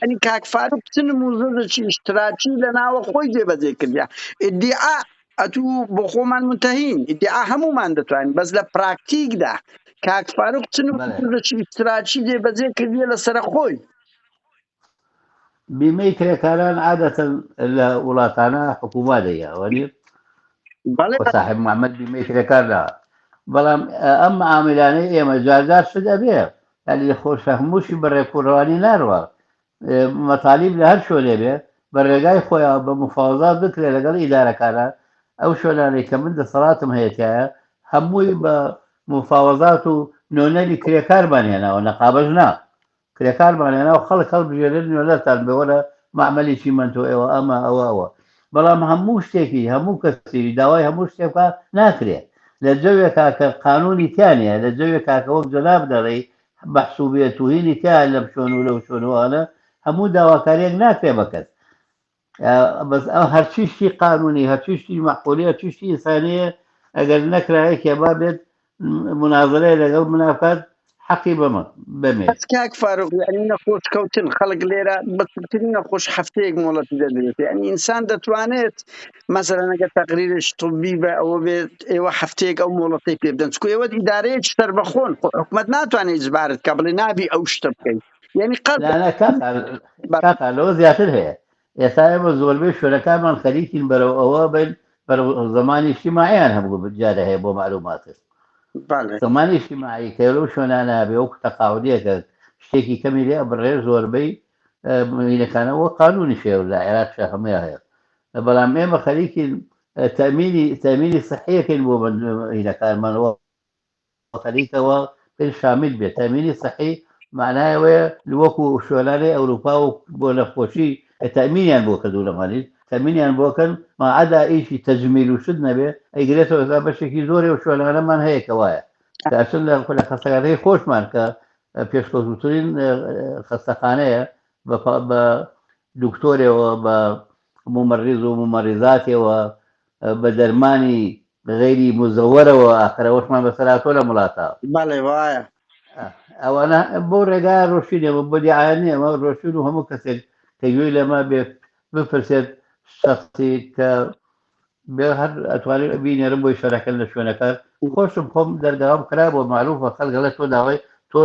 ینی کاک فاروق چنم و زۆرێکی ئیشتراکی لە ناوە خۆی جێبەجێ کردیا ئیدعا ئەتوو بۆ خۆمان منتەهین ئیدعا هەمومان دەتوانین بەس لە پراکتیکدا کاک فاروق چنم و زۆرێکی ئیشتراکی جێبەجێ کردیە لەسەر خۆی بیمەی کرێکاران عادەتەن لە وڵاتانە حکوومەت دەیەوەنی صاحب محەممەد بیمەی کرێکاردا بەڵام ئەم عاملانەی ئێمە جارجار شت ئەبێ ینی خۆشە هەمووشی بەڕێکوڕوانی ناڕوە مەتالیب لە هەر شوێنێ بێ بە ڕێگای خۆیان بە مفاوزات بکرێ لەگەڵ ئیدارەکانە ئەو شوێنانەی کە من دەسەڵاتم هەیەتایە هەمووی بە مفاوزات و نۆنەری کرێکارمان هێناوە نەقابەش نا کرێکارمان هێنا و خەڵک هەڵبژێنن نۆنەتان بێوەرە معمەلیی منتۆ ئێوە ئەمە ئەوە بەڵام هەموو شتێکی هەموو کەسی داوای هەموو شتێکە ناکرێت لە جەوێکا کە قانونی تیانە لە جەوێکا کە وەک جەناب دەڵێ بەحسوبێت توهینی تیان لەم شوێن و لەو شوێنوانە هەموو داواکاریەک ناکرێ بە کەس بەس ئەو هەرچیشتی قانونی هەرچیشتی مەحقولی هەرچیشتی ئینسانیە ئەگەر نەکرایەکێ با بێت منازەرەیە لەگەڵ منافات حەقی بمێ کاک فاروق ینی نەخۆش کەوتن خەڵک لێرە بەترین نەخۆش هەفتەیەک مۆڵەتی دەدرێت ینی ئینسان دەتوانێت مەسەلەن ئەگەر تەقریرش توبی بە ئەوە بێت ئێوە هەفتەیەک ئەو مۆڵەتی پێ بدەن چکو ئێوە ئیدارەیەک سەربەخۆن حکومەت ناتوانێت جبارت کە بڵێ نابی ئەو شتە بکەیت ینی لەوە زیاتر هەیە ئێستا ئێمە زۆربەی شوێنەکانمان خەریکین بەرەو ئەوە بین بەرەو زمانی اجتیماعیان هەموو جارە هەیە بۆ معلوماتت زمانی اجتیماعی کە لەو شوێنانە بێ وەکو تەقاودیەکە شتێکی کەمی لێ بڕێ زۆربەی مینەکانەوە قانونی شێ لە عێراق هەمووی هەیە بەڵام ئێمە خەریکی تەمینی صحیەکەین بۆ هینەکانمانەوە خەریکەوە پێ شامل بێت تەمینی صحی معنایەوەیە وەکو شوێنانەی ئەوروپا و بۆ نەخۆشی تەمینیان بۆ کردو لەمانی تەمینیان بۆکەن ماعەدا ئیشی تەجمیل و شت نەبێ ئەیگرێتەوە بەشێکی زۆری و شوێنانەمان هەیە کەوایە کەچن لە خەستەکانەی خۆشمان کە پێشکەوتوترین خەستەخانەیە بە دکتۆرێەوە بە ممەڕیز و ممەڕیزاتێەوە بە دەرمانی غەیری مزەوەرەوە ئاخرەوەشمان بەسەراتۆ لە وڵاتە بەڵێ وایە ئەوانە بۆ ڕێگا ڕۆشینەوە بۆ دیعاانێ ئەمە ڕۆشین و هەموو کەسێک کە گوێی لەمە بێ بپرسێت شخصی کە بێ هەر ئەتوانێت بینێرم بۆی شەرەکەن لە شوێنەکە خۆشم خۆم دەرگاوم کرا بۆ معروفە خەڵک لە تۆ داوای تۆ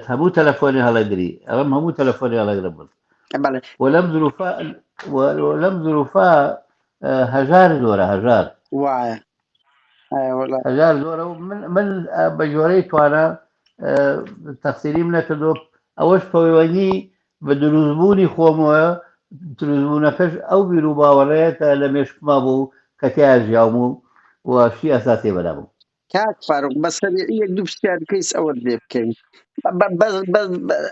هەموو تەلەفۆنی هەڵەگری ئەوەم هەموو تەلەفۆنی هەڵەگرە بوون وەلەم ظروفا هەژار زۆرە هەژار وایە هەژار زۆرە و من بە جۆرەی توانە تەقسیریم نەکردۆ ئەوەش پەیوەندی بە دروستبوونی خۆمەوە دروستبوونەکەش ئەو بیر و باوەڕەیە کە لە مێشکما بوو کە تیا ژیاوم و وشی ئەساسی بەدابوو کاک فاروق بەسەر یەک دوو پرسیارکەیس ئەوە لێ بکەین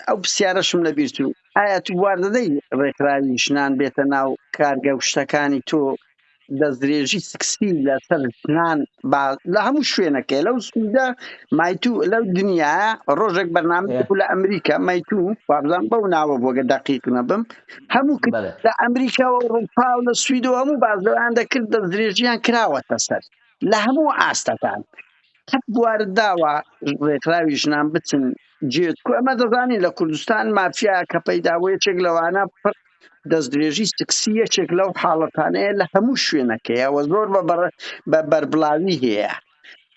ئەو پرسیارەشم لەبیر چوو ئایا تو بوار دەدەی ڕێکخراوی ژنان بێتە ناو کارگە و شتەکانی تۆ دەستدرێژی سکسی لەسەر ژنان لە هەموو شوێنەکە لەو سوودا مایتوو لەو دنیاە ڕۆژێک بەرنامە لە ئەمریکا مایتوو وابزان بەو ناوە بۆگە دەقیق نەبم هەموو لە ئەمریکا و ئەوروپا و لە سوید و هەموو بازەوەیان دەکرد دەستدرێژیان کراوەتە سەر لە هەموو ئاستەکان قەت بوارد داوە ڕێکخراوی ژنان بچن جێت ئەمە دەزانین لە کوردستان مافیا کە پەیداوەیەکێک لەوانە دەستدرێژی سکسی یەکێک لەو حاڵەتانەیە لە هەموو شوێنەکەیەوە زۆر بە بەربڵاوی هەیە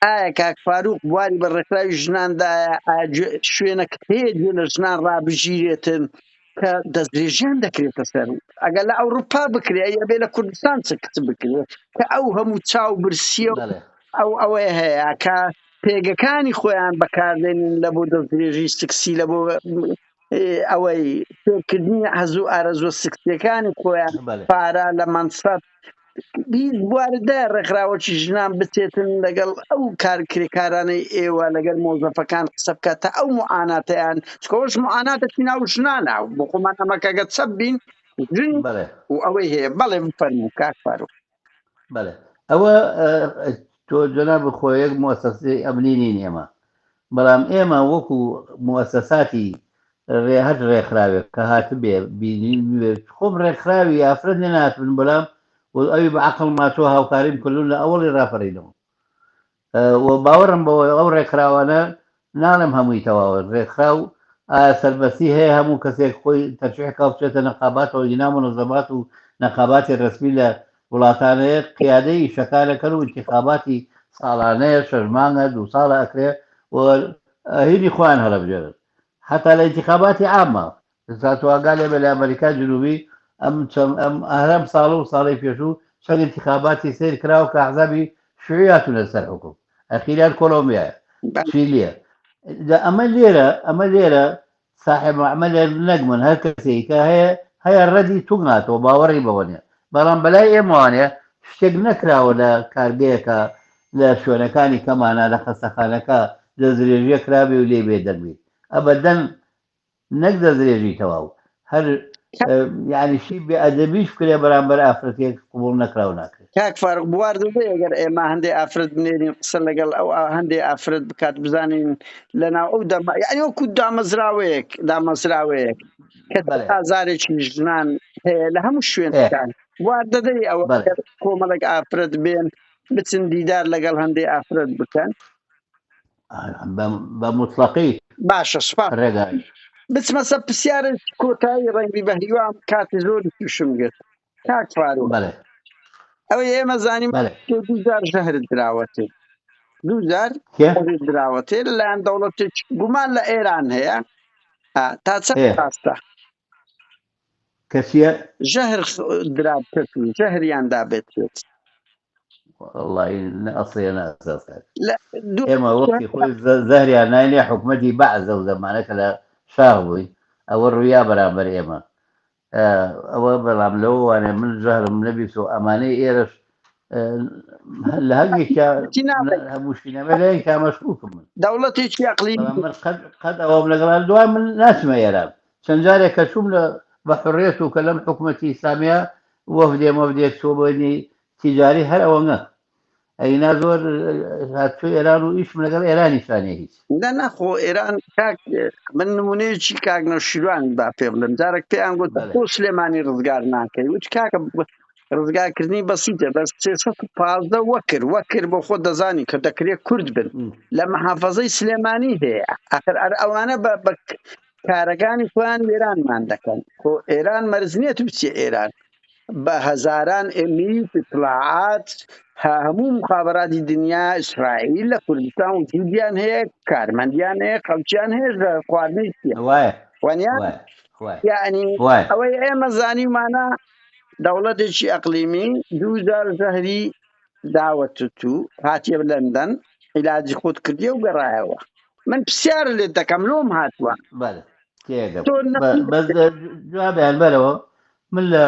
ئایا کاک فاروق بواری بە ڕێکخراوی ژناندایە شوێنەکە هەیە لە ژنان ڕابژیرێتن کە دەستدرێژیان دەکرێتە سەر ئەگەر لە ئەوروپا بکرێ یەبێ لە کوردستان چ بکرێت کە ئەو هەموو چاو برسیە ئەوەیە هەیە کە پێگەکانی خۆیان بەکاردێنین لە بۆ دەستدرێژی سکسی لە بۆ ئەوەی پێکردنی هەزوو ئارەزوە سکسیەکانی خۆیان پارە لە مەنسەب هیچ بواردە ڕێکخراوەکی ژنان بچێتن لەگەڵ ئەو کارکرێکارانەی ئێوە لەگەر مۆزەفەکان قسە بکات تا ئەو معاناتەیان چکەوەش معاناتێکی ناو ژنانە بۆ خۆمان ئەمەکەگە چەپ بین ژن و ئەوەی هەیە بەڵێ بفەرموو کاک فاروق. بەڵێ ئەوە تۆ جەناب خۆیەک مؤسسەی ئەمنی نین ئێمە، بەڵام ئێمە وەکو مؤسساتی هەر ڕێکخراوێک کە هاتبێ بینین خۆم ڕێکخراوی ئافرەت نێناتبن، بەڵام ئەوی بە عەقڵ ماتۆ هاوکاریم کردوون لە ئەوڵی ڕاپەڕینەوە باوەڕم بەوە ئەو ڕێکخراوانە ناڵێم هەمووی تەواوە ڕێکخراو سەربەستی هەیە هەموو کەسێک خۆی تەرشیحکە بچێتە نەقاباتەوە جنا منەظەمات و نەقاباتی ڕسمی لە وڵاتانەیە قیادەی ئیشەکانەکەن و انتخاباتی ساڵانەیە 6 مانگە 2 ساڵە ئەکرێ و هینی خۆیان هەڵەبژێرن حتا لە انتخاباتی عامە ساتواگا لێ بە لە ئەمریکا جنوبی ئەم ئەهرەم ساڵ و ساڵی پێشوو چەند انتخاباتی سیر کراوە کە ئەحزابی شیوعی هاتوونە سەر حکوم ئەخیران کۆلۆمبیایە چیلیە. ئەمە لێرە صاحب عملێ نەگمن هەر کەسێک کە هەیە ڕەدی توگناتەوە باوەڕی بەوە نیە، بەڵام بەلای ئێمەوانێ شتێک نەکراوە لە کارگەیەکە لە شوێنەکانی کەمانە لە خەستەخانەکە دەزرێژیە کرابێ و لێ بێ دەربێت ئەبەدەن نەک دەزرێژی تەواو هەر یعنیشی بێ ئەدەبیش کرێ بەرامبەر ئافرەتێک قبوڵ نەکراو ناکرێت. کاک فاروق بواردەبێ ئەگەر ئێمە هەندێک ئافرەت بنێرین قسە لەگەڵ ئەو هەندێک ئافرەت بکات بزانین لەناو ئەو دەما یعنی وەکو دامەزراوەیەک کە ئازارێکی ژنان هەیە لە هەموو شوێنەکان بواردەدەی ئەوە کۆمەڵێک ئافرەت بێن بچن دیدار لەگەڵ هەندێک ئافرەت بکەن بە مطلقی باشە سوپاس ڕێگای بچمە سەر پرسیارێک کۆتایی ڕەنگی بەهریوان کاتی زۆری تووشم گرت. کاک فاروق ئەوەی ئێمە زانیم 2000 ژەهرت دراوەتێ 2000 دراوەتێ لەلایەن دەوڵەتێک گومان لە ئێران هەیە تا چەند ڕاستە کەسیە ژەهر درابکەت ژەهریان دابێت ئێمە وەختی خۆی زەهریان ناینێ حکومەتی بەعزە و زەمانەکە لە شاغ بووی ئەوە ڕوویا بەرامبەر ئێمە ئەوە بەڵام لەوانێ من ژەهرم نەبیست و ئەمانەی ئێرەش لە هەرێکە هەمووشینەمە لەیەن کامەشکوکم من دەوڵەتێکی عەقلی قەت ئەوەم لەگەڵان دوای من ناچمە ئێران چەند جارێک کە چووم لە بە حڕێت و کە لەم حکوومەتی ئیسلامیە وەفدێک سۆبنی تیجاری هەر ئەوەنە ئەینا زۆر هاتووە ئێران و ئیشم لەگەڵ ئێرانیشانێ هیچ نەخۆ ئێران کاک من نمونەیەکی کاک نەوشیروان با پێ بڵم جارێک پێیان گوت بۆ سلێمانی ڕزگار ناکەی وت کاکە ڕزگارکردنی بەسیتە بەس 315 وەکر بۆ خۆ دەزانی کە دەکرێت کورد بن لە مەحافەزەی سلێمانی هەیە ئاخر ئەوانە بە کارەکانی خۆیان ئێرانمان دەکەن خۆ ئێران مەرزنیەت بچێ ئێران بە هەزاران ئەمی اطلاعات هەموو مخابراتی دنیا ئیسرائیل لە کوردستان وجودیان هەیە کارمەندیان هەیە خەڵکیان هەیە خواردنی یعنی ئەوەی ئێمە زانیمانە دەوڵەتێکی ئەقلیمی 2000 ژەهری داوەتت و هاتیە لەندەن عیلاجی خۆت کردیە و گەڕایەوە من پرسیار لێت دەکەم لۆم هاتووە جوابیان بەرەوە من لە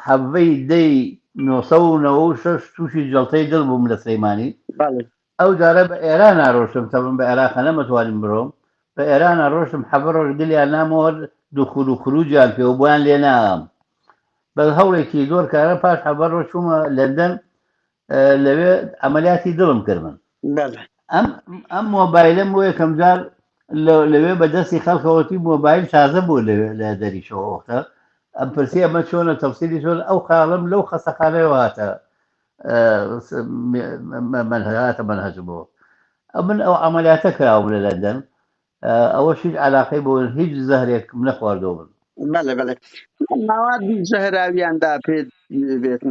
حەڤەی دەی 1996 تووشی جەڵتەی دڵ بووم لە سلەیمانی ئەو جارە بە ئێران ئاڕۆشتم تەبم بە عێراق نەمەتوانین بڕۆم بە ئێران ئاڕۆشتم حەڤە ڕۆژ دلیان نامەوە دوخول و خروجیان پێ و بۆیان لێ نام بە هەوڵێکی زۆر کارە پاش حەڤە ڕۆژ چوومە لەندەن لەوێ ئەمەلیاتی دڵم کردن ئەم مۆبایلم بۆ یەکەم جار لەوێ بەدەستی خەڵکەوەتی مۆبایل تازە بوو لە دەریشەوە وەختە ئەم پرسی ئەمە چۆنە تەفسیری چۆن ئەو خاڵم لەو خەستەخانەوە هاتە منهەجبەوە من ئەو ئەمەلیاتە کراوم لە لەندەن ئەوە هیچ علاقەی بۆ هیچ زەهرێکم نەخواردەوە بن بەڵێ ماوادی زەهراویاندا پێت بێت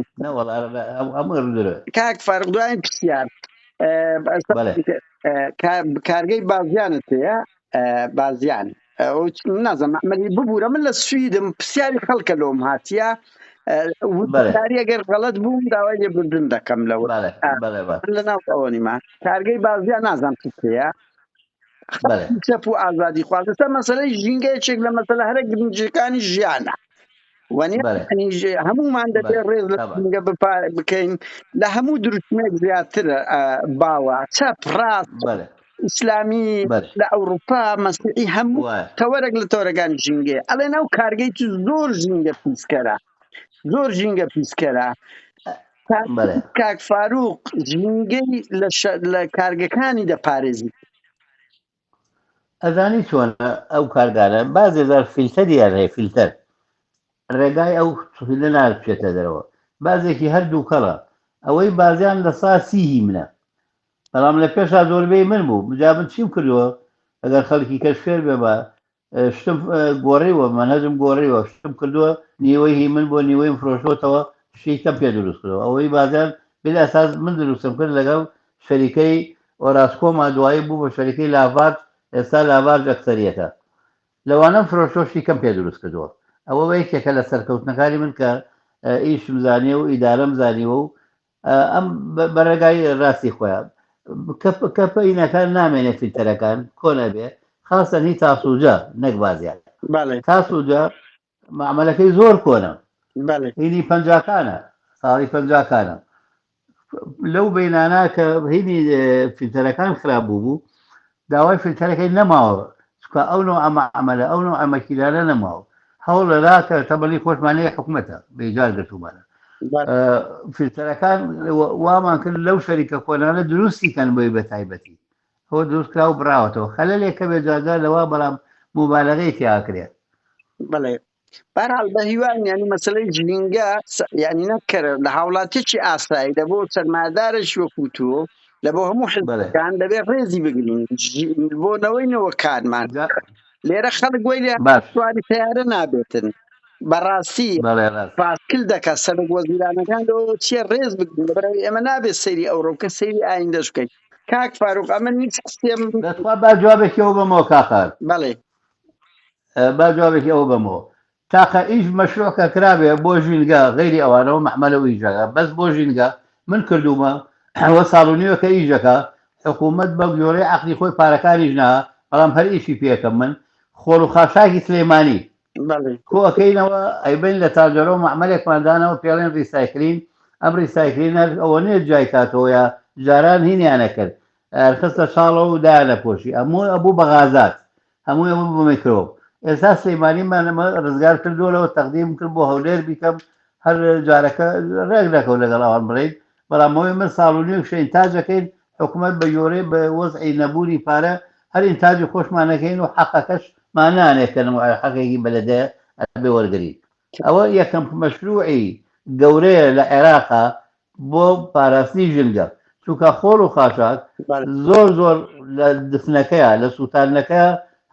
کاک فاروق دوایین پرسیار کارگەی بازیانت هەیە بازیان نازم ئەمەلی ببوورە من لە سویدم پرسیاری خەڵکە لۆم هاتیە وتاری ئەگەر غەڵەت بووم داوای لێبوردن دەکەم لەوە لە ناو ئەوەنیما کارگەی بازیان نازانم هەیە چەپ و ئازادی خواردەسە مەسەلەی ژینگەیەکێک لە مەسەلە هەرە گرنجەکانی ژیانە وانە بەڵێ هەمومان دەبێ بەڵێ ڕێز لە تابان جنگە بکەین لە هەموو دروستمێک زیاتر باوە چەپ ڕاست بەڵێ ئیسلامی بەڵێ لە ئەوروپا مەسیحی هەموو وایە تەوەرەك لە تۆرەگانی ژینگێ ئەڵێ ناو کارگەی تو زۆر ژینگە پیسکەرە زۆر ژینگە پیسکەرە بەڵێ کاک فاروق ژینگەی لە کارگەکانی دەپارێزی ئەزانی چۆنە ئەو کارگانە بازێزار فیلتەریان هەیە فیلتەر ڕێگای ئەو سوفیلە ناچێتە دەرەوە بازێکی هەردوو کەڵە ئەوەی بازیان لە ساسیهی منە بەڵام لە پێشا زۆربەی من بوو بجابن چیم کردووە ئەگەر خەڵکی کەشفێر بێ بە شتم گۆڕیوە مەنهەجم گۆڕیوە شتم کردووە نیوەی هی من بۆ نیوەی فرۆشتەوە شیکەم پێ دروست کردەوە ئەوەی بازیان بلا ئەساس من دروستم کرد لەگەڵ شەریکەی ئۆراسکۆما دوایی بوو بە شەریکەی لاڤارد ئێستا لاڤارد ئەکسەریەتە لەوانە فرۆشتۆشی کەم پێ دروست کردووە ئەوە یەکێکە لە سەرکەوتنەکانی من کە ئیشم زانیە و ئیدارەم زانیوە و ئەم بەڕێگای ڕاستی خۆیان کەپەینەکان نامێنێت فیلتەرەکان کۆنە بێ خاستن هی تاسوجە نەک بازیان تاسوجە معمەلەکەی زۆر کۆنە هینی پەنجاکانە ساڵی پەنجاکانە لەو بینانە کە هینی فیلتەرەکان خراپ بوو داوای فیلتەرەکەی نەماوە چکە ئەو نوع ئەمەعمەلە ئەو نوع ئەمەکیلانە نەماوە هەوڵ لەلا کە تەبەڵی خۆشمانەیە حکوومەتە بێجار گرتومانە فیلتەرەکان وامان کرد لەو شەریکە کۆنانە دروستی کەن بۆی بە تایبەتی هۆ دروستکرا و براوەتەوە خەلەلێکە بێجارجار لەوا بەڵام موبالەغەی تیاکرێت بەڵێ بەرحاڵ بە هیوان ینی مەسلەی جلینگە ینی نەکرد لە هاوڵاتێکی ئاسایی دەبۆ سەرمادارش وەکوتووە لە بۆ هەموو حزبەکان دەبێت ڕێزی بگرین بۆ نەوەینەوە کارمان لێرە خەڵک گوێی لێ سواری تیارە نابێتن بەڕاستی پاسکل دەکات سەرک وەزیرانەکان لەوە چیە ڕێز بگرین بەڕێوی ئێمە نابێت سەیری ئەوڕۆکە سەیری ئایندەش بکەین کاک فاروق ئەمە نیچ قسێم با جوابێکەوە بەمەوە کاخار بەڵێ با جوابێکی ئەوە بەمەوە تاقە ئیش مەشروعکە کرابێ بۆ ژینگە غیری ئەوانەوە مەحمەلەوە ئیژەکە بەس بۆ ژینگە من کردومە وە ساڵونیوەکە ئیژەکە حکوومەت بە گۆڕەی عەقلی خۆی پارەکانیش نا بەڵام هەر ئیشی پێکەم من خۆڵ و خاشاکی سلێمانی کۆ ئەەکەینەوە ئەیبین لە تاجەرە و مەحمەلێکماندانەوە پێڵێن ڕیسایکلین ئەم ڕیسایکلین ئەوە نێ جای کاتەوە یا جاران هینیانە کرد خستە شاڵە و دایانە پۆشی ئەموو ئەبوو بە غازات هەمووی ئەمە بۆ میکرۆب ئێستا سلەیمانیمانەمە ڕزگار کردووەوە تەقدیم کرد بۆ هەولێر بیکەم هەر جارەکە ڕێک دەکەوت لەگەڵ ئەوان بڕێیت بەڵامەوەی من ساڵونی شە ئینتاجەکەین حکوومەت بە یۆرەی بە وەزعی نەبوونی پارە هەر ئینتاجی خۆشمانەکەین و حەقەکەش مانانێکەن حەقێکی بەلەدەیە بێ وەرگری ئەوە یەکەم مەشروعی گەورەیە لە عێراقا بۆ پاراستنی ژنگە چونکە خۆڵ و خاشاک زۆر زۆر لە دفنەکەیە لە سووتانەکە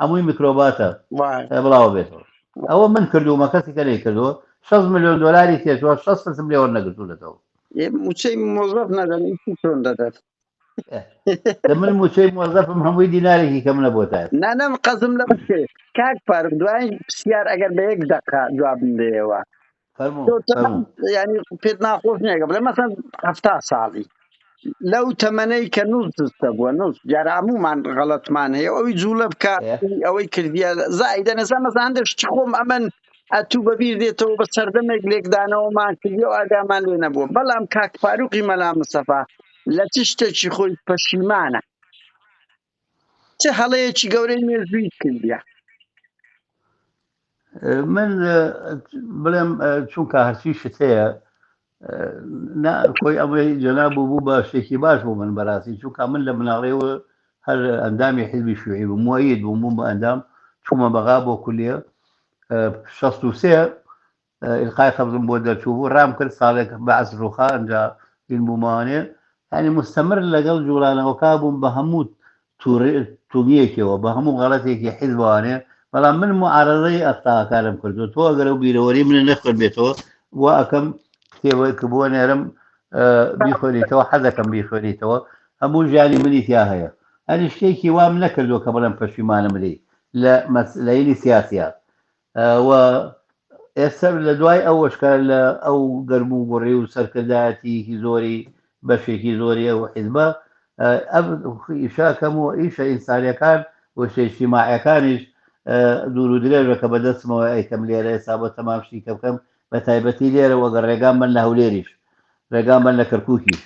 هەمووی میکرۆباتە بڵاو بێتەوە ئەوە من کردومە کەسی کە لێ کردووە 6 ملیۆن دلاری تێتوە 6 لێوە نەگرتوونەتەوە موچەی مۆزەف نەدەن چۆن دەدەت من موچەی مۆزەفم هەمووی دینارێکی کەم نەبووتە نانەم قەزم لە بکێ کاک فارق دوای پرسیار ئەگەر بە 1 دقیقە جوابم بدەیەوە ینی پێت ناخۆش نییە بڵێ مەسەن 70 ساڵی لەو تەمەنەی کە نووس دستە بووە نووس جارە هەمومان غەڵەتمان هەیە ئەوی جوولە بکە ئەوەی کردیە زائیدە نەزا مەزاندەشتی خۆم ئەمەن ئەتوو بەبیر دێتەوە بە سەردەمێک لێکدانەوەمان کردی و ئاگامان لێ نەبووە بەڵام کاک فاروقی مەلا مستەفا لە چ شتێکی خۆی پەشیمانە چ هەڵەیەکی گەورەی مێژوویت کردیە من بڵێم چونکە هەرچی شت هەیە خۆی ئەمەی جەناب بوو بە شتێکی باش بوو من بەڕاستی چونکە من لە مناڵەوە هەر ئەندامی حیزبی شوێعی بووم موەید بووم بە ئەندام چوومە بەغا بۆ کولیە 63 ئیلقای قەبزم بۆ دەرچوو بوو ڕام کرد ساڵێک بە عەسرۆخا ئەنجا فیلم بوومانێ ینی مستەمر لەگەڵ جوڵانەوەکا بووم بە هەموو تووریەکەوە بە هەموو غەڵەتێکی حیزبوانێ بەڵام من معارەضەی ئەفتاکارم کردو تۆ ئەگەر و بیرەوەری منە نەخورد بێتەوە وا ئەەکەم کتێبەوەی کە بووە نێرم بیخۆریتەوە حەزەکەم بیخۆریتەوە هەموو ژیانی منی تیا هەیە هەنی شتێکی وام نەکردووە کە بڵێم پەشیمانم لێ لە مەسلەیلی سیاسیە و ئێستا لە دوای ئەوەشکە لە ئەو گەرم و گوڕی و سەرکردایەتیکی زۆری بەشێکی زۆری ئەو حیزبە ئیشاکەم و ئیشە ئینسانیەکان و شەیجتیماعیەکانیش دوور و درێژە کە بەدەستمەوە ئەیکەم لێرە ئێستا بە تەمام شتی کە بکەم بە تایبەتی لێرە وەگە ڕێگان بن لە هەولێریش ڕێگان بن لە کەرکووکیش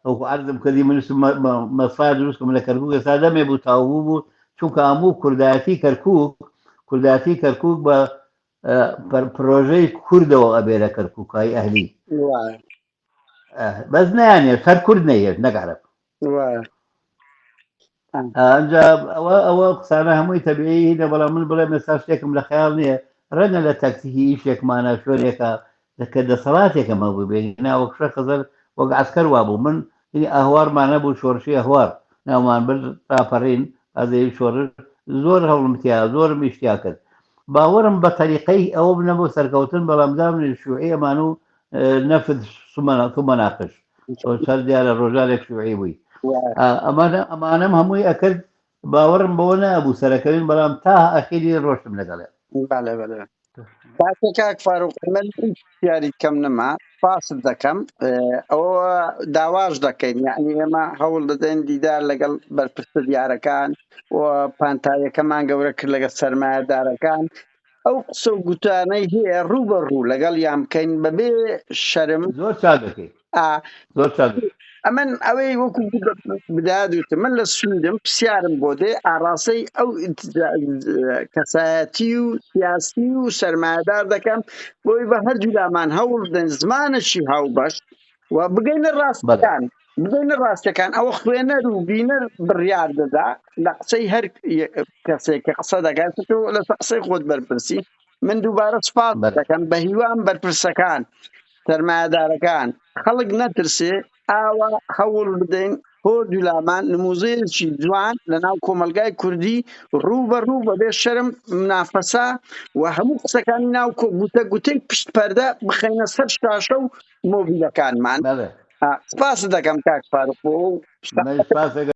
ئەو عرضم کردی منوسم مەسفا دروستکەم لە کەرکووک ئێستا دەمێ بوو تاوبوو بوو چونکە هەموو کوردایەتی کەرکووک بە پرۆژەی کوردەوە ئەبێ لە کەرکووکای ئەهلی بەس نایانێت هەر کورد نەیەت نەگەڕێت ئەنجا ئەوە قسانە هەمووی تەبیعی لە بەڵام من بڵێ مێستا شتێکم لە خەیاڵ نییە ڕەنگە لە تاکتیکی ئیشێکمانە شوێنێکە کە دەسەڵاتێکەمە بوو بێنا وەکشە خەزەر وەک عسکەر وابوو من ئەهوارمانە بوو شۆڕشی ئەهوار ناومان بر ڕاپەڕین ئەزەی شۆڕش زۆر هەوڵمتیا زۆرم ئیشتیا کرد باوەرم بە تەریقەی ئەوە بنەبوو سەرکەوتن بەڵامدام شوعی ئەمان و نەفت سومەناقش سەر دیارە ڕۆژارێک شوعی بووی ئەمانەم هەمووی ئەکرد باوەڕم بەوە نابوو سەرەکەوین بەڵام تا ئەخیری ڕۆشتم لەگەڵێ کاک فاروق من یاری کەم نەما پاست دەکەم ئەوە داواش دەکەین یعنی ئێمە هەوڵ دەدەین دیدار لەگەڵ بەرپرسە دیارەکان و پانتایەکەمان گەورە کرد لەگەڵ سەرمایەدارەکان ئەو قسە و گوتانەی هەیە ڕوو بە ڕوو لەگەڵ یان بکەین بەبێ شەرم زۆر چاک دەکەی زۆر چاک ئەمن ئەوەی وەکو بدادوتە من لە سوودم پرسیارم بۆ دێ ئاڕاستەی ئەو کەسایەتی و سیاسی و سەرمایەدار دەکەم بۆی بە هەردوو لامان هەوڵ بدەین زمانەشی هاوبەش و بگەینە ڕاستەکان ئەوە خوێنەر و بینەر بڕیار دەدا لە قسەی هەر کەسێک کە قسە دەکات لە قسەی خۆت بەرپرسی من دووبارە سپاس دەکەم بە هیوان بەرپرسەکان سەرمایەدارەکان خەڵک نەترسێ ئاوا هەوڵ بدەین بۆ دوولامان نموزەیەکی جوان لە ناو کۆمەلگای کوردی ڕوو بە ڕوو بەبێ شەرم منافەسا و هەموو قسەکانی ناو گوتە گوتەی پشت پەردە بخەینە سەر شاشە و مۆبیلەکانمان سپاس دەکەم کاک فاروق